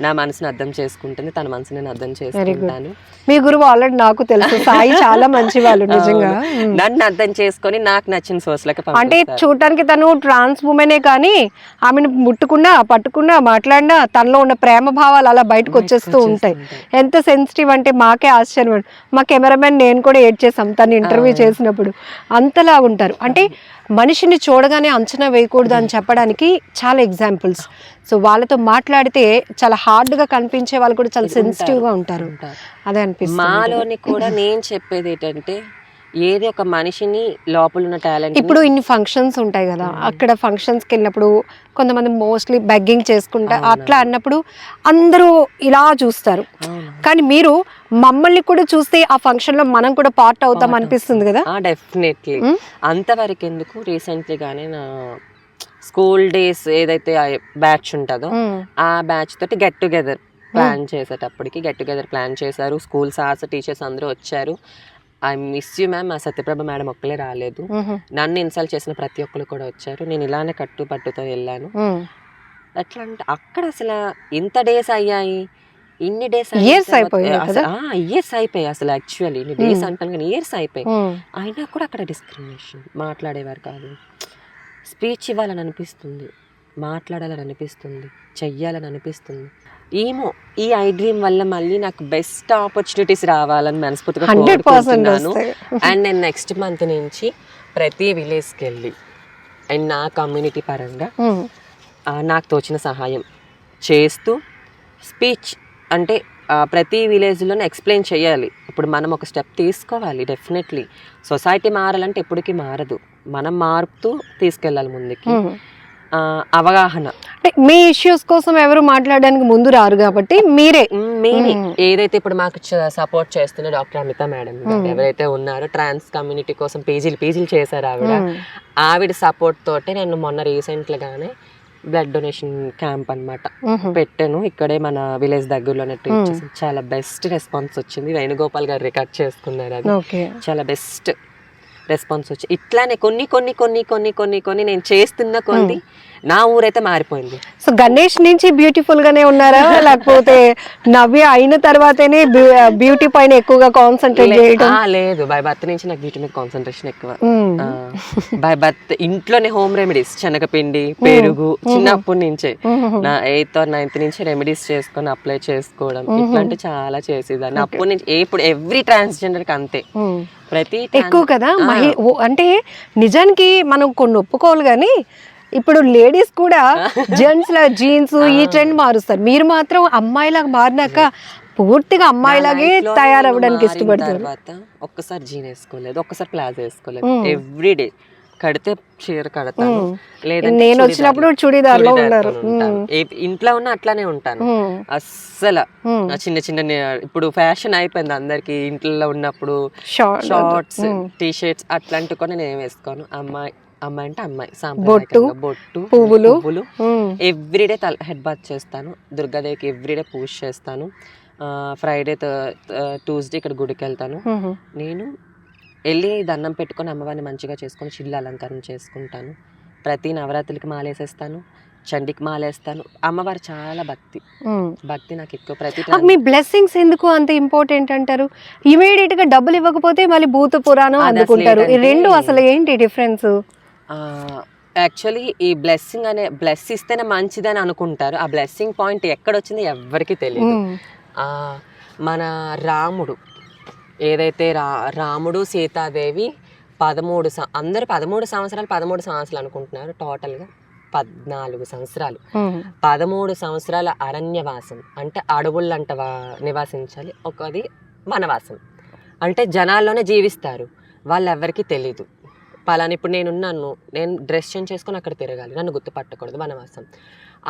నా మనసుని అర్థం చేసుకుంటుంది, తన మనసు నేను అర్థం చేసుకుంటాను. మీ గురువు ఆల్రెడీ నాకు తెలుసు, సాయి చాలా మంచి వాళ్ళు నిజంగా. నన్ను అర్థం చేసుకొని నాకు నచ్చిన సోర్స్ లకి అంటే చూడటానికి తను ట్రాన్స్ ఉమెనే కానీ ఆమెను ముట్టుకున్నా పట్టుకున్నా మాట్లాడినా తనలో ఉన్న ప్రేమ భావాలు అలా బయటకు వచ్చేస్తూ ఉంటాయి. ఎంత సెన్సిటివ్ అంటే మాకే ఆశ్చర్యం. మా కెమెరామెన్ నేను కూడా ఏడ్ చేసాం తను ఇంటర్వ్యూ చేసినప్పుడు, అంతలా ఉంటారు. అంటే మనిషిని చూడగానే అంచనా వేయకూడదు అని చెప్పడానికి చాలా ఎగ్జాంపుల్స్. సో వాళ్ళతో మాట్లాడితే చాలా హార్డ్గా కనిపించే వాళ్ళు కూడా చాలా సెన్సిటివ్గా ఉంటారు. అదే అనిపిస్తుంది. మాలోని కూడా నేను చెప్పేది ఏంటంటే ఏది ఒక మనిషిని లోపల ఉన్న టాలెంట్. ఇప్పుడు ఇన్ని ఫంక్షన్స్ ఉంటాయి కదా, అక్కడ ఫంక్షన్స్కి వెళ్ళినప్పుడు కొంతమంది మోస్ట్లీ బెగ్గింగ్ చేసుకుంటా అట్లా అన్నప్పుడు అందరూ ఇలా చూస్తారు. కానీ మీరు మమ్మల్ని కూడా చూస్తే ఆ ఫంక్షన్ లో మనం కూడా పార్ట్ అవుతాం అనిపిస్తుంది కదా? డెఫినెట్లీ. అంతవరకు ఎందుకు, రీసెంట్లీ గానే నా స్కూల్ డేస్ ఏదైతే బ్యాచ్ ఉంటుందో ఆ బ్యాచ్ తోటి గెట్ టుగెదర్ ప్లాన్ చేసేటప్పటికి ప్లాన్ చేశారు. స్కూల్ సార్స్ టీచర్స్ అందరూ వచ్చారు. ఐ మిస్ యూ మ్యామ్, మా సత్యప్రభ మేడం ఒక్కలే రాలేదు, నన్ను ఇన్సల్ట్ చేసిన ప్రతి ఒక్కరు కూడా వచ్చారు. నేను ఇలానే కట్టుతో వెళ్ళాను. ఎట్లా అంటే అక్కడ అసలు ఎంత డేస్ అయ్యాయి, ఇన్ని డేస్ ఇయర్స్ అయిపోయాయి అసలు యాక్చువల్లీ ఇన్ని డేస్ అంటాను కానీ ఇయర్స్ అయిపోయి అయినా కూడా అక్కడ డిస్క్రిమినేషన్. మాట్లాడేవారు కాదు, స్పీచ్ ఇవ్వాలని అనిపిస్తుంది, మాట్లాడాలని అనిపిస్తుంది, చెయ్యాలని అనిపిస్తుంది. ఏమో ఈ ఐ డ్రీమ్ వల్ల మళ్ళీ నాకు బెస్ట్ ఆపర్చునిటీస్ రావాలని మనస్ఫూర్తిగా కోరుకుంటున్నాను. అండ్ నేను నెక్స్ట్ మంత్ నుంచి ప్రతి విలేజ్కి వెళ్ళి అండ్ నా కమ్యూనిటీ పరంగా నాకు తోచిన సహాయం చేస్తూ స్పీచ్ అంటే ప్రతి విలేజ్లోనే ఎక్స్ప్లెయిన్ చేయాలి. ఇప్పుడు మనం ఒక స్టెప్ తీసుకోవాలి. డెఫినెట్లీ సొసైటీ మారాలంటే ఎప్పటికీ మారదు, మనం మారుతూ తీసుకెళ్ళాలి ముందుకి. అవగాహన అంటే మీ ఇష్యూస్ కోసం ఎవరు మాట్లాడడానికి ముందు రారు కాబట్టి మీరే ఏదైతే ఇప్పుడు మాకు సపోర్ట్ చేస్తున్న డాక్టర్ అమిత మేడం ఎవరైతే ఉన్నారో ట్రాన్స్ కమ్యూనిటీ కోసం పేజీలు చేశారు. ఆవిడ సపోర్ట్ తోటే నేను మొన్న రీసెంట్ గానే బ్లడ్ డొనేషన్ క్యాంప్ అన్నమాట పెట్టాను. ఇక్కడే మన విలేజ్ దగ్గరలోనే ట్రీట్ చేసి చాలా బెస్ట్ రెస్పాన్స్ వచ్చింది. వేణుగోపాల్ గారు రికార్డ్ చేసుకున్నారు, అది చాలా బెస్ట్ రెస్పాన్స్ వచ్చి. ఇట్లానే కొన్ని నేను చేస్తున్న కొన్ని నా ఊరైతే మారిపోయింది. సో గణేష్ నుంచి బ్యూటిఫుల్ గానే ఉన్నారా, లేకపోతే నవ్య అయిన తర్వాతనే బ్యూటీ పైన ఎక్కువగా కాన్సన్ట్రేట్ చేయడం? లేదు, బై బర్త్ నుంచి నాకు బ్యూటీ మీద కాన్సన్ట్రేషన్ ఎక్కువ. బై బర్త్ ఇంట్లోనే హోమ్ రెమెడీస్, శనగపిండి, పెరుగు చిన్నప్పటి నుంచే నా 8th or 9th నుంచి రెమెడీస్ చేసుకొని అప్లై చేసుకోవడం ఇట్లాంటి చాలా చేసేదాన్ని. అప్పటి నుంచి ఇప్పుడు ఎవ్రీ ట్రాన్స్జెండర్ కి అంతే ప్రతి ఎక్కువ కదా. అంటే నిజానికి మనం కొన్ని ఒప్పుకోవాలి కానీ ఇప్పుడు లేడీస్ కూడా జెంట్స్ లా జీన్స్ ఈ ట్రెండ్ మారుస్తారు. మీరు మాత్రం అమ్మాయిలాగా మారినాక పూర్తిగా అమ్మాయిలాగే తయారవ్వడానికి ఇష్టపడతారు. ఒక్కసారి జీన్ వేసుకోలేదు, ఒక్కసారి ప్లాజో వేసుకోలేదు, ఎవ్రీడే కడితే చీర కడతాను, లేదంటే నేను వచ్చినప్పుడు చుడీదార్లో ఉన్నారు. ఉంటాను. ఇంట్లో ఉన్న అట్లానే ఉంటాను. అస్సలు చిన్న చిన్న ఇప్పుడు ఫ్యాషన్ అయిపోయింది అందరికి, ఇంట్లో ఉన్నప్పుడు షార్ట్స్ టీ షర్ట్స్ అట్లాంటివి కూడా నేను వేసుకోను. అమ్మాయి అంటే అమ్మాయి సాంప్రదాయకంగా బొట్టు పువ్వులు ఎవ్రీడే హెడ్ బాత్ చేస్తాను. దుర్గాదేవికి ఎవ్రీడే పూజ చేస్తాను. ఫ్రైడే ట్యూస్డే ఇక్కడ గుడికి వెళ్తాను. నేను వెళ్ళి దండం పెట్టుకొని అమ్మవారిని మంచిగా చేసుకొని చిల్లు అలంకారం చేసుకుంటాను. ప్రతి నవరాత్రికి మాలేసేస్తాను, చండికి మాలేస్తాను. అమ్మవారు చాలా భక్తి నాకు ఎక్కువ. ప్రతి మీ బ్లెస్సింగ్స్ ఎందుకు అంత ఇంపార్టెంట్ అంటారు? ఇమీడియట్ గా డబ్బులు ఇవ్వకపోతే మళ్ళీ భూత పురాణం అందుకుంటారు. ఈ రెండు అసలు ఏంటి డిఫరెన్స్? యాక్చువల్లీ ఈ బ్లెస్సింగ్ బ్లెస్ ఇస్తేనే మంచిదని అనుకుంటారు. ఆ బ్లెస్సింగ్ పాయింట్ ఎక్కడొచ్చింది ఎవరికి తెలియదు. మన రాముడు ఏదైతే రాముడు సీతాదేవి 13 అందరు 13 సంవత్సరాలు అనుకుంటున్నారు. టోటల్గా 14 సంవత్సరాలు 13 సంవత్సరాల అరణ్యవాసం అంటే అడవులంట నివాసించాలి. ఒకది వనవాసం అంటే జనాల్లోనే జీవిస్తారు, వాళ్ళు ఎవరికి తెలీదు. పలానా ఇప్పుడు నేను డ్రెస్ చేంజ్ చేసుకొని అక్కడ తిరగాలి, నన్ను గుర్తుపట్టకూడదు, వనవాసం.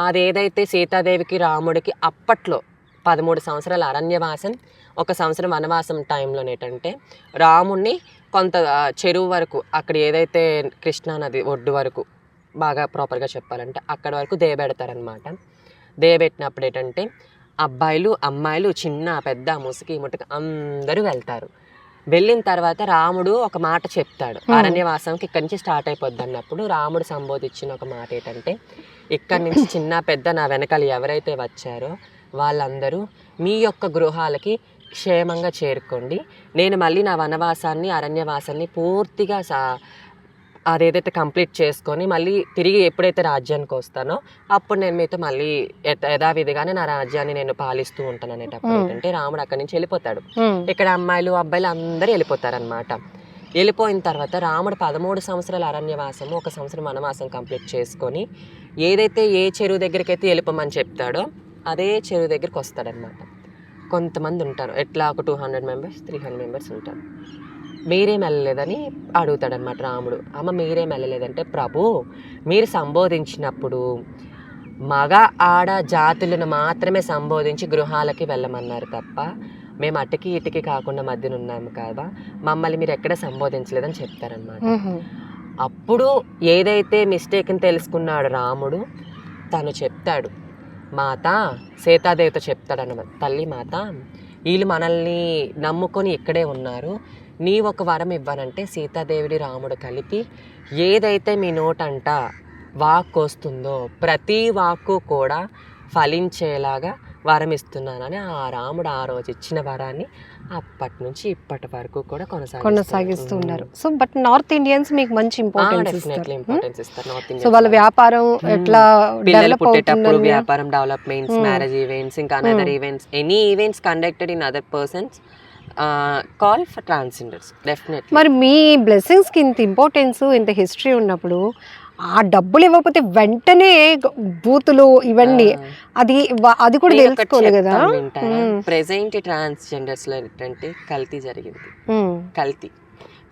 అదేదైతే సీతాదేవికి రాముడికి అప్పట్లో 13 సంవత్సరాల అరణ్యవాసం, 1 సంవత్సరం వనవాసం టైంలో ఏంటంటే రాముడిని కొంత చెరువు వరకు, అక్కడ ఏదైతే కృష్ణానది ఒడ్డు వరకు బాగా ప్రాపర్గా చెప్పాలంటే అక్కడ వరకు దేయబెడతారనమాట. దేయబెట్టినప్పుడు ఏంటంటే అబ్బాయిలు అమ్మాయిలు చిన్న పెద్ద ముసుకి ముట్టుకు అందరూ వెళ్తారు. వెళ్ళిన తర్వాత రాముడు ఒక మాట చెప్తాడు, అరణ్యవాసంకి ఇక్కడి నుంచి స్టార్ట్ అయిపోద్ది అన్నప్పుడు రాముడు సంబోధించిన ఒక మాట ఏంటంటే, ఇక్కడి నుంచి చిన్న పెద్ద నా వెనకాల ఎవరైతే వచ్చారో వాళ్ళందరూ మీ యొక్క గృహాలకి క్షేమంగా చేరుకోండి. నేను మళ్ళీ నా వనవాసాన్ని అరణ్యవాసాన్ని పూర్తిగా అదేదైతే కంప్లీట్ చేసుకొని మళ్ళీ తిరిగి ఎప్పుడైతే రాజ్యానికి వస్తానో అప్పుడు నేను మీతో మళ్ళీ యథావిధిగానే నా రాజ్యాన్ని నేను పాలిస్తూ ఉంటాను అనేటప్పుడు ఏంటంటే రాముడు అక్కడి నుంచి వెళ్ళిపోతాడు. ఇక్కడ అమ్మాయిలు అబ్బాయిలు అందరూ వెళ్ళిపోతారనమాట. వెళ్ళిపోయిన తర్వాత రాముడు 13 సంవత్సరాల అరణ్యవాసము 1 సంవత్సరం వనవాసం కంప్లీట్ చేసుకొని ఏదైతే ఏ చెరువు దగ్గరికి అయితే వెళ్ళిపోమని చెప్తాడో అదే చెరువు దగ్గరికి వస్తాడనమాట. కొంతమంది ఉంటారు, ఎట్లా ఒక 200 మెంబర్స్ 300 మెంబర్స్ ఉంటారు. మీరేం వెళ్ళలేదని అడుగుతాడనమాట రాముడు. అమ్మ మీరేం వెళ్ళలేదంటే, ప్రభు మీరు సంబోధించినప్పుడు మగ ఆడ జాతులను మాత్రమే సంబోధించి గృహాలకి వెళ్ళమన్నారు తప్ప మేము అటుకి ఇటుకి కాకుండా మధ్యన ఉన్నాము కదా, మమ్మల్ని మీరు ఎక్కడ సంబోధించలేదని చెప్తారనమాట. అప్పుడు ఏదైతే మిస్టేక్ని తెలుసుకున్నాడు రాముడు, తను చెప్తాడు మాత సీతాదేవితో చెప్తాడన్నమాట, తల్లి మాత వీళ్ళు మనల్ని నమ్ముకొని ఇక్కడే ఉన్నారు, నీ ఒక వరం ఇవ్వనంటే సీతాదేవిని రాముడు కలిపి ఏదైతే మీ నోటంట వాక్కు వస్తుందో ప్రతి వాక్కు కూడా ఫలించేలాగా వరం ఇస్తున్నానని ఆ రాముడు ఆ రోజు ఇచ్చిన వరాన్ని అప్పటి నుంచి ఇప్పటి వరకు కూడా కొనసాగిస్తున్నారు. సో బట్ నార్త్ ఇండియన్స్ మీకు మంచి ఇంపార్టెన్స్ ఇస్తారు. సో వాళ్ళ వ్యాపారం ఎట్లా పిల్లలు పుట్టేటప్పుడు వ్యాపారం డెవలప్మెంట్స్, మ్యారేజ్ ఈవెంట్స్, ఇంకా another events, any events conducted in other persons call for transgenders definitely. మరి మీ బ్లెస్సింగ్స్కి ఇంత ఇంపార్టెన్స్ ఇంత హిస్టరీ ఉన్నప్పుడు ఆ డబ్బులు ఇవ్వకపోతే వెంటనే బూతులు ఇవన్నీ అది కూడా తెలుసుకోవాలి కదా. ప్రెసెంట్ ట్రాన్స్జెండర్స్ లో ఏంటంటే కల్తీ జరిగింది. కల్తీ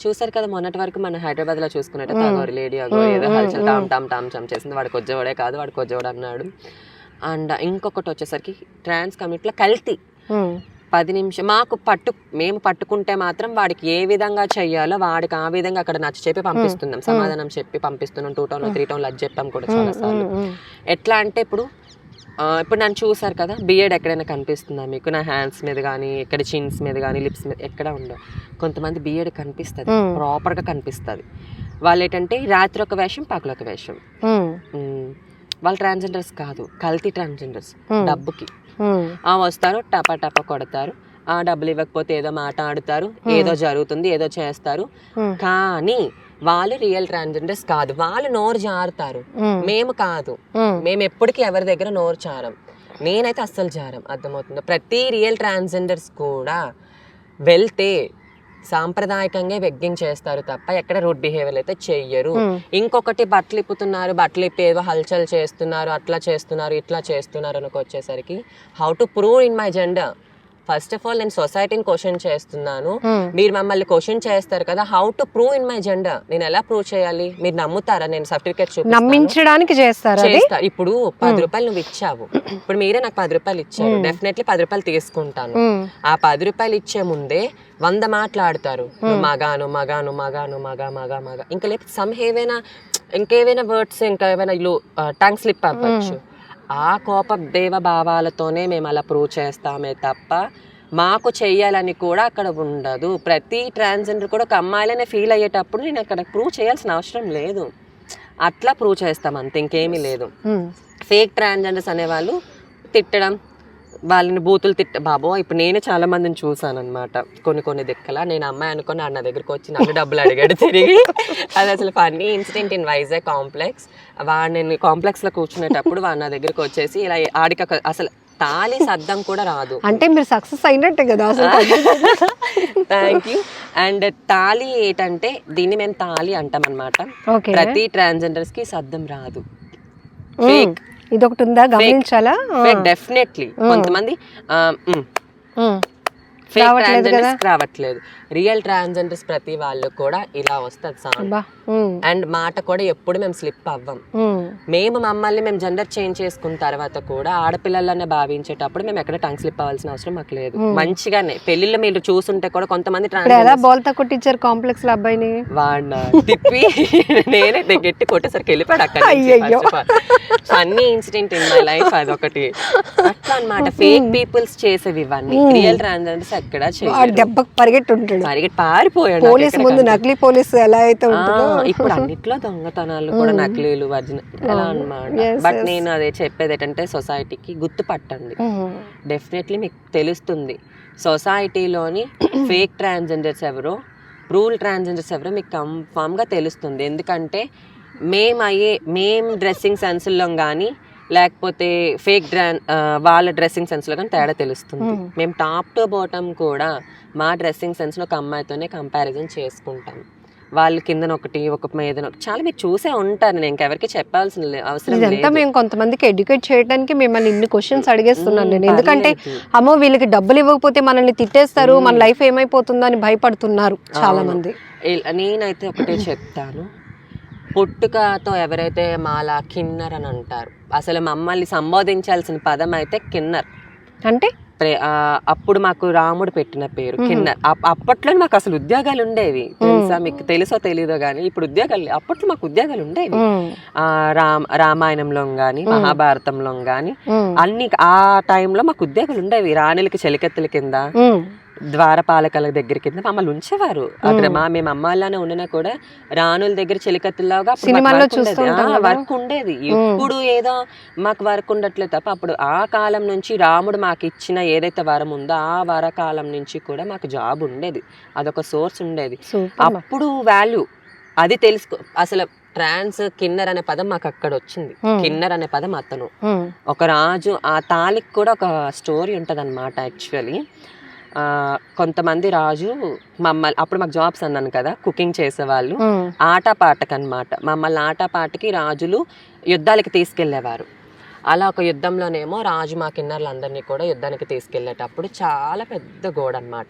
చూసారు కదా మొన్నటి వరకు మన హైదరాబాద్ లో చూసుకున్నట్టు తాగోరు లేడీ అగో ఏదో హల్చల్ టామ్ టామ్ చేసింది, వాడికి వచ్చేవాడే కాదు వాడికి వచ్చేవాడు అన్నాడు. అండ్ ఇంకొకటి వచ్చేసరికి ట్రాన్స్ కమ్యూనిటీలో కల్తీ 10 నిమిషం మేము పట్టుకుంటే మాత్రం వాడికి ఏ విధంగా చెయ్యాలో వాడికి ఆ విధంగా అక్కడ నచ్చ చెప్పి పంపిస్తున్నాం, సమాధానం చెప్పి పంపిస్తున్నాం. 2 టౌన్లో 3 టౌన్లో అది చెప్పాం కూడా చాలాసార్లు. ఎట్లా అంటే ఇప్పుడు నన్ను చూసారు కదా, బియర్డ్ ఎక్కడైనా కనిపిస్తుందా మీకు? నా హ్యాండ్స్ మీద కానీ ఇక్కడ చిన్స్ మీద కానీ లిప్స్ మీద ఎక్కడ ఉండవు. కొంతమంది బియర్డ్ కనిపిస్తుంది, ప్రాపర్గా కనిపిస్తుంది. వాళ్ళు ఏంటంటే రాత్రి ఒక వేషం పగలు ఒక వేషం. వాళ్ళు ట్రాన్స్జెండర్స్ కాదు, కల్తీ ట్రాన్స్జెండర్స్. డబ్బుకి వస్తారు, టపా కొడతారు, ఆ డబ్బులు ఇవ్వకపోతే ఏదో మాట ఆడుతారు, ఏదో జరుగుతుంది, ఏదో చేస్తారు. కానీ వాళ్ళు రియల్ ట్రాన్స్జెండర్స్ కాదు, వాళ్ళు నోరు జారుతారు. మేము కాదు, మేము ఎప్పటికీ ఎవరి దగ్గర నోరు జారం. నేనైతే అస్సలు జారం, అర్థమవుతుందో. ప్రతి రియల్ ట్రాన్స్జెండర్స్ కూడా వెళ్తే సాంప్రదాయకంగా వెగ్గింగ్ చేస్తారు తప్ప ఎక్కడ రూడ్ బిహేవియర్ అయితే చెయ్యరు. ఇంకొకటి బట్టలు ఇప్పి ఏదో హల్చల్ చేస్తున్నారు, అట్లా చేస్తున్నారు, ఇట్లా చేస్తున్నారు అనుకు వచ్చేసరికి how to prove in my gender, first of all నేను సొసైటీని క్వశ్చన్ చేస్తున్నాను, మీరు మమ్మల్ని క్వశ్చన్ చేస్తారు కదా, how to prove in my gender, నేను ఎలా ప్రూవ్ చేయాలి, మీరు నమ్ముతారా, నేను సర్టిఫికేట్ నమ్మించడానికి చేస్తారు. ఇప్పుడు 10 రూపాయలు నువ్వు ఇచ్చావు, ఇప్పుడు మీరే నాకు 10 రూపాయలు ఇచ్చారు, డెఫినెట్లీ 10 రూపాయలు తీసుకుంటాను. ఆ 10 రూపాయలు ఇచ్చే ముందే 100 మాట్లాడతారు, మగాను మగాను మగాను మగా మగా మగా, ఇంకా లేకపోతే ఇంకేవైనా వర్డ్స్, ఇంకా ఏమైనా టంగ్ స్లిప్ అవ్వచ్చు. ఆ కోప దేవ భావాలతోనే మేము అలా ప్రూవ్ చేస్తామే తప్ప మాకు చెయ్యాలని కూడా అక్కడ ఉండదు. ప్రతి ట్రాన్స్జెండర్ కూడా ఒక అమ్మాయిలనే ఫీల్ అయ్యేటప్పుడు నేను అక్కడ ప్రూవ్ చేయాల్సిన అవసరం లేదు, అట్లా ప్రూవ్ చేస్తాం అంతే, ఇంకేమీ లేదు. ఫేక్ ట్రాన్స్జెండర్స్ అనేవాళ్ళు తిట్టడం, వాళ్ళని బూతులు బాబో, ఇప్పుడు నేనే చాలా మందిని చూసాను అనమాట కొన్ని దిక్కల. నేను అమ్మాయి అనుకుని నా దగ్గరికి వచ్చి నన్ను డబ్బులు అడిగాడు తిరిగి. అది అసలు funny incident in Vizag complex. నేను కాంప్లెక్స్ లో కూర్చునేటప్పుడు వాడు నా దగ్గరికి వచ్చేసి ఇలా ఆడిక అసలు తాళి సద్దం కూడా రాదు అంటే మీరు సక్సెస్ అయినట్టే కదా అసలు. Thank you. అండ్ తాళి ఏంటంటే దీన్ని మేము తాళి అంటాం అనమాట. ప్రతి ట్రాన్స్జెండర్స్ కి సద్దం రాదు. ఫేక్ ఇది ఒకటి ఉందా గమనించాలా? డెఫినెట్లీ కొంతమంది ఫేక్ ట్రాన్స్జెండర్స్ రావట్లేదు, రియల్ ట్రాన్స్జెండర్స్ ప్రతి వాళ్ళు కూడా ఇలా వస్తుంది సౌండ్. అండ్ మాట కూడా ఎప్పుడు మేము స్లిప్ అవ్వం. మేము మమ్మల్ని జెండర్ చేంజ్ చేసుకున్న తర్వాత కూడా ఆడపిల్లలనే భావించేటప్పుడు మేము ఎక్కడ టంగ్ స్లిప్ అవ్వాల్సిన అవసరం మాకు లేదు. మంచిగానే పెళ్లిళ్ళు మీరు చూస్తుంటే కూడా కొంతమంది బోల్తా కొట్టించారు కాంప్లెక్స్ లో అబ్బాయిని, వాడిన తిప్పి నేనే గట్టి కొట్టేసరికి వెళ్ళిపోయాడు అక్కడ. Funny incident in my life అదొకటి. అట్లా అన్నమాట ఫేక్ పీపుల్స్ చేసేవి ఇవన్నీ. రియల్ ట్రాన్స్జెండర్స్ ఎక్కడ దెబ్బకి పరిగెట్టుంటాడు, పారిపోయాడు. పోలీస్ ముందు నకిలీ పోలీస్ ఎలా అయితే ఉంటుందో ఇప్పుడు అన్నిట్లో దొంగతనాలు కూడా నకిలీలు ఒరిజినల్ ఎలా అన్నమాట. బట్ నేను అదే చెప్పేది ఏంటంటే సొసైటీకి గుర్తుపట్టండి, డెఫినెట్లీ మీకు తెలుస్తుంది సొసైటీలోని ఫేక్ ట్రాన్స్జెండర్స్ ఎవరో, రూల్ ట్రాన్స్జెండర్స్ ఎవరో మీకు కన్ఫామ్ గా తెలుస్తుంది. ఎందుకంటే మేం డ్రెస్సింగ్ సెన్స్లో కానీ లేకపోతే ఫేక్ వాళ్ళ డ్రెస్సింగ్ సెన్స్లో కానీ తేడా తెలుస్తుంది. మేము టాప్ టు బాటమ్ కూడా మా డ్రెస్సింగ్ సెన్స్లో ఒక అమ్మాయితోనే కంపారిజన్ చేసుకుంటాం. వాళ్ళు కిందన ఒకటి ఒక మీదన చాలా మీరు చూసే ఉంటారు, నేను ఇంకెవరికి చెప్పాల్సిన అవసరం లేదు. మేము కొంతమందికి ఎడ్యుకేట్ చేయడానికి మిమ్మల్ని ఇన్ని క్వశ్చన్స్ అడిగేస్తున్నాను నేను. ఎందుకంటే అమ్మో వీళ్ళకి డబ్బులు ఇవ్వకపోతే మనల్ని తిట్టేస్తారు, మన లైఫ్ ఏమైపోతుందో అని భయపడుతున్నారు చాలా మంది. నేనైతే ఒకటే చెప్తాను, పుట్టుకతో ఎవరైతే మాలా కిన్నర్ అని అంటారు, అసలు మమ్మల్ని సంబోధించాల్సిన పదం అయితే కిన్నర్. అంటే అప్పుడు మాకు రాముడు పెట్టిన పేరు కిన్నర్. అప్పట్లో మాకు అసలు ఉద్యోగాలు ఉండేవి తెలుసా, మీకు తెలుసో తెలీదో గానీ ఇప్పుడు ఉద్యోగాలు, అప్పట్లో మాకు ఉద్యోగాలు ఉండేవి. రామాయణంలో గాని మహాభారతంలో గాని అన్ని ఆ టైంలో మాకు ఉద్యోగాలు ఉండేవి. రాణులకి చెలికెత్తుల కింద, ద్వారపాలకల దగ్గర కింద మమ్మల్ని ఉంచేవారు. అక్కడ మేము అమ్మాయిలానే ఉన్నా కూడా రాణుల దగ్గర చెలికత్తులాగా వర్క్ ఉండేది. ఇప్పుడు ఏదో మాకు వర్క్ ఉండట్లేదు తప్ప అప్పుడు ఆ కాలం నుంచి రాముడు మాకు ఇచ్చిన ఏదైతే వరం ఉందో ఆ వరకాలం నుంచి కూడా మాకు జాబ్ ఉండేది, అదొక సోర్స్ ఉండేది. అప్పుడు వాల్యూ అది తెలుసుకో. అసలు ట్రాన్స్ కిన్నర్ అనే పదం మాకు అక్కడ వచ్చింది. కిన్నర్ అనే పదం అతను ఒక రాజు, ఆ తాళికి కూడా ఒక స్టోరీ ఉంటది అనమాట. యాక్చువల్లీ కొంతమంది రాజు మమ్మల్ని, అప్పుడు మాకు జాబ్స్ అన్నాను కదా, కుకింగ్ చేసేవాళ్ళు, ఆటపాటకు అనమాట. మమ్మల్ని ఆటపాటకి రాజులు యుద్ధాలకి తీసుకెళ్లేవారు. అలా ఒక యుద్ధంలోనేమో రాజు మా కిన్నర్లందరినీ కూడా యుద్ధానికి తీసుకెళ్లేటప్పుడు చాలా పెద్ద గోడ అనమాట.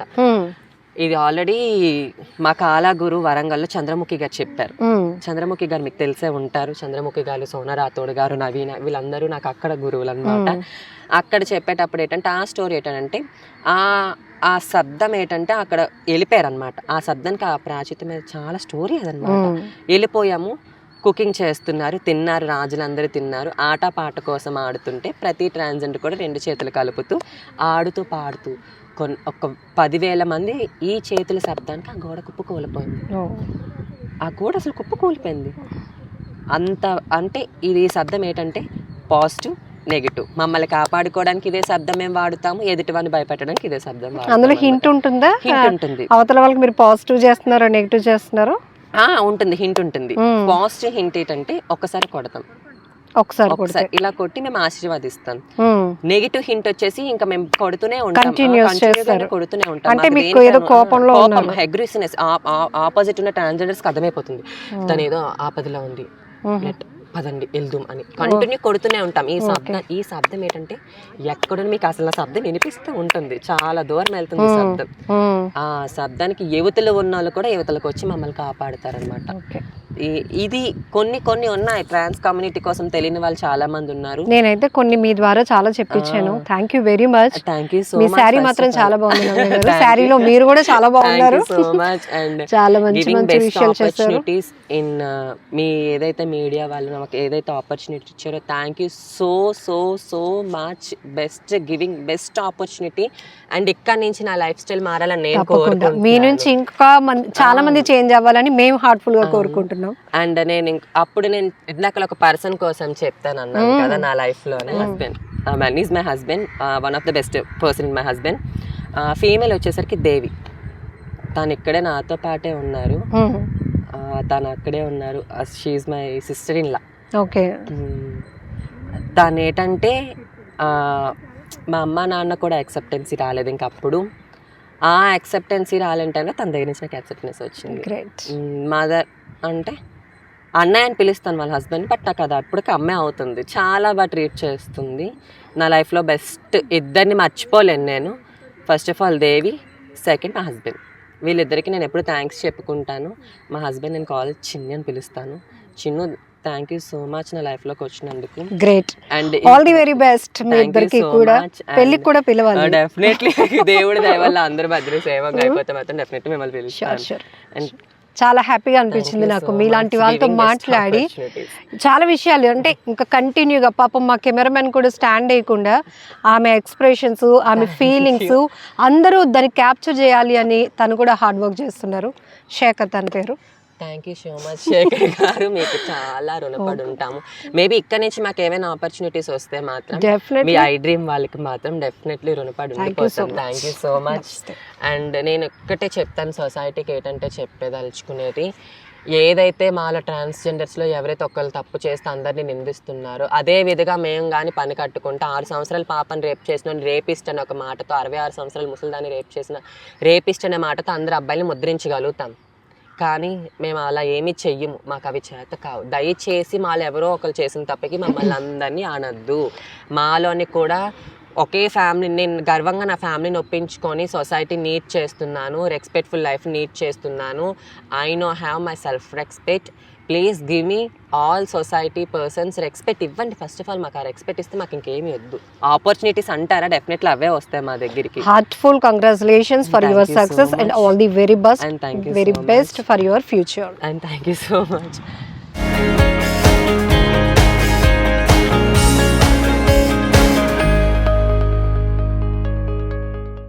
ఇది ఆల్రెడీ మా కాలాగురు వరంగల్లో చంద్రముఖి గారు చెప్పారు. చంద్రముఖి గారు మీకు తెలిసే ఉంటారు. చంద్రముఖి గారు, సోనా రాథోడ్ గారు, నవీన, వీళ్ళందరూ నాకు అక్కడ గురువులు అనమాట. అక్కడ చెప్పేటప్పుడు ఏంటంటే ఆ స్టోరీ ఏంటంటే ఆ శబ్దం ఏంటంటే అక్కడ వెళ్ళిపోయారు అనమాట. ఆ శబ్దానికి ఆ ప్రాచిత మీద చాలా స్టోరీ అదనమాట. వెళ్ళిపోయాము, కుకింగ్ చేస్తున్నారు, తిన్నారు, రాజులందరూ తిన్నారు, ఆట పాట కోసం ఆడుతుంటే ప్రతి ట్రాన్స్జెండర్ కూడా 2 చేతులు కలుపుతూ ఆడుతూ పాడుతూ ఒక 10,000 మంది ఈ చేతుల శబ్దానికి ఆ గోడ కుప్పకూలిపోయింది. ఆ గోడ అసలు కుప్పకూలిపోయింది. అంత అంటే ఇది శబ్దం ఏంటంటే పాజిటివ్, నెగిటివ్. మమ్మల్ని కాపాడుకోవడానికి ఇదే శబ్దం మేము వాడుతాము, ఎదుటి వాడిని భయపెట్టడానికి ఇదే శబ్దం వాడతాము. అందులో హింట్ ఉంటుందా? హింట్ ఉంటుంది. అవతల వాళ్ళకి మీరు పాజిటివ్ చేస్తున్నారో నెగిటివ్ చేస్తున్నారో ఉంటుంది, హింట్ ఉంటుంది. పాజిటివ్ హింట్ ఏంటంటే ఒకసారి కొడతాం, ఒకసారి ఇలా కొట్టి మేము ఆశీర్వాదిస్తాం. నెగిటివ్ హింట్ వచ్చేసి ఇంకా మేము కొడుతూనే ఉంటాం, కొడుతూనే ఉంటాం. అగ్రెసివ్నెస్ ఆపోజిట్ ఉన్న ట్రాన్స్జెండర్స్ కి అర్థమైపోతుంది తను ఏదో ఆపదలో ఉంది, పదండి వెళ్దాం అని కంటిన్యూ కొడుతూనే ఉంటాం. ఈ శబ్దం ఏంటంటే ఎక్కడ మీకు అసలు ఆ శబ్దం వినిపిస్తూ ఉంటుంది, చాలా దూరం వెళ్తుంది శబ్దం. ఆ శబ్దానికి యువతలు ఉన్న వాళ్ళు కూడా యువతలకు వచ్చి మమ్మల్ని కాపాడుతారనమాట. ఇది కొన్ని ఉన్నాయి. ట్రాన్స్ కమ్యూనిటీ కోసం తెలియని వాళ్ళు చాలా మంది ఉన్నారు. నేనైతే కొన్ని మీ ద్వారా చాలా చెప్పించాను. Thank you very much. Thank you so మీ మచ్. శారీ మాత్రం చాలా బాగుంది. శారీలో మీరు కూడా చాలా బాగున్నారు. సో మచ్ అండ్ చాలా మంచి మంచి విషయాలు చేశారు. ఆపర్చునిటీస్ ఇన్ మీ ఏదైతే మీడియా వాళ్ళు నాకు ఏదైతే ఆపర్చునిటీ ఇచ్చారో thank you so so so much. Giving best opportunity. And ఇక్కడ నుంచి నా లైఫ్ స్టైల్ మారాలని నేను కోరుకుంటున్నాను. మీ నుంచి ఇంకా చాలా మంది చేంజ్ అవ్వాలని మేము హార్ట్ఫుల్ గా కోరుకుంటున్నాం. అండ్ నేను అప్పుడు ఇందాక ఒక పర్సన్ కోసం చెప్తాను అన్నాను కదా, నా లైఫ్ లోనే husband is my husband, one of the best person in my husband. Female వచ్చేసరికి దేవి. తను ఇక్కడే నాతో పాటే ఉన్నారు, తను అక్కడే ఉన్నారు. She's my sister in law. Okay. తను ఏంటంటే మా అమ్మ నాన్న కూడా యాక్సెప్టెన్సీ రాలేదు ఇంకా అప్పుడు. ఆ యాక్సెప్టెన్సీ రాలేంటే తన దగ్గర నుంచి నాకు యాక్సెప్టెన్స్ వచ్చింది. మదర్ అంటే అన్నయ్య అని పిలుస్తాను వాళ్ళ హస్బెండ్, బట్ నాకు అది అప్పటికి అమ్మే అవుతుంది. చాలా బాగా ట్రీట్ చేస్తుంది. నా లైఫ్లో బెస్ట్ ఇద్దరిని మర్చిపోలేను నేను. First of all Devi, second మా హస్బెండ్. వీళ్ళిద్దరికి నేను ఎప్పుడు థ్యాంక్స్ చెప్పుకుంటాను. మా హస్బెండ్ నేను కాల్ చిన్ని అని పిలుస్తాను. Chinnu, thank you so much నా లైఫ్ లోకి వచ్చినందుకు. Great. And all the very best. మీ ఇద్దరికి కూడా పెళ్ళికి కూడా పిలవాలి. డెఫినెట్లీ దేవుడి దయ వల్ల అందరూ భద్ర సేవగా అయిపోతే మాత్రం డెఫినెట్లీ మిమ్మల్ని పిలుస్తాను. అండ్ చాలా హ్యాపీగా అనిపించింది నాకు మీలాంటి వాళ్ళతో మాట్లాడి. చాలా విషయాలు అంటే ఇంకా కంటిన్యూగా పాపం మా కెమెరామెన్ కూడా స్టాండ్ అయ్యకుండా ఆమె ఎక్స్ప్రెషన్స్, ఆమె ఫీలింగ్స్ అందరూ దాన్ని క్యాప్చర్ చేయాలి అని తను కూడా హార్డ్ వర్క్ చేస్తున్నారు. శేఖర్ తన పేరు. Thank you so much Shekhar గారు, మీకు చాలా రుణపడి ఉంటాము. మేబీ ఇక్కడ నుంచి మాకు ఏమైనా ఆపర్చునిటీస్ వస్తే మాత్రం మీ ఐ డ్రీమ్ వాళ్ళకి మాత్రం డెఫినెట్లీ రుణపడి ఉండిపోతాం. Thank you so much. And నేను ఒక్కటే చెప్తాను సొసైటీకి ఏంటంటే చెప్పేదలుచుకునేది, ఏదైతే మాలో ట్రాన్స్జెండర్స్లో ఎవరైతే ఒకళ్ళు తప్పు చేస్తే అందరినీ నిందిస్తున్నారో అదే విధంగా మేము కానీ పని కట్టుకుంటే 6 సంవత్సరాల పాపని రేప్ చేసిన రేపిస్ట్ అనే ఒక మాటతో, 66 సంవత్సరాల ముసలిదాన్ని రేప్ చేసిన రేపిస్ట్ అనే మాటతో అందరు అబ్బాయిని ముద్రించగలుగుతాం. కానీ మేము అలా ఏమీ చెయ్యము, మాకు అవి చేత కావు. దయచేసి మాలో ఎవరో ఒకరు చేసిన తప్పకి మమ్మల్ని అందరినీ అనద్దు. మాలోని కూడా ఒకే ఫ్యామిలీ, నేను గర్వంగా నా ఫ్యామిలీని ఒప్పించుకొని సొసైటీ నీడ్ చేస్తున్నాను, రెస్పెక్ట్ఫుల్ లైఫ్ నీడ్ చేస్తున్నాను. I know have my self respect. Please give me all society persons respect ఇవ్వండి. ఫస్ట్ ఆఫ్ ఆల్ మాకు ఆ రెస్పెక్ట్ ఇస్తే మాకు ఇంకేమీ వద్దు. ఆపర్చునిటీస్ అంటారా, డెఫినెట్లీ అవే వస్తాయి మా దగ్గరికి. Heartful congratulations for your success and all the very best, very best for your future. And thank you so much.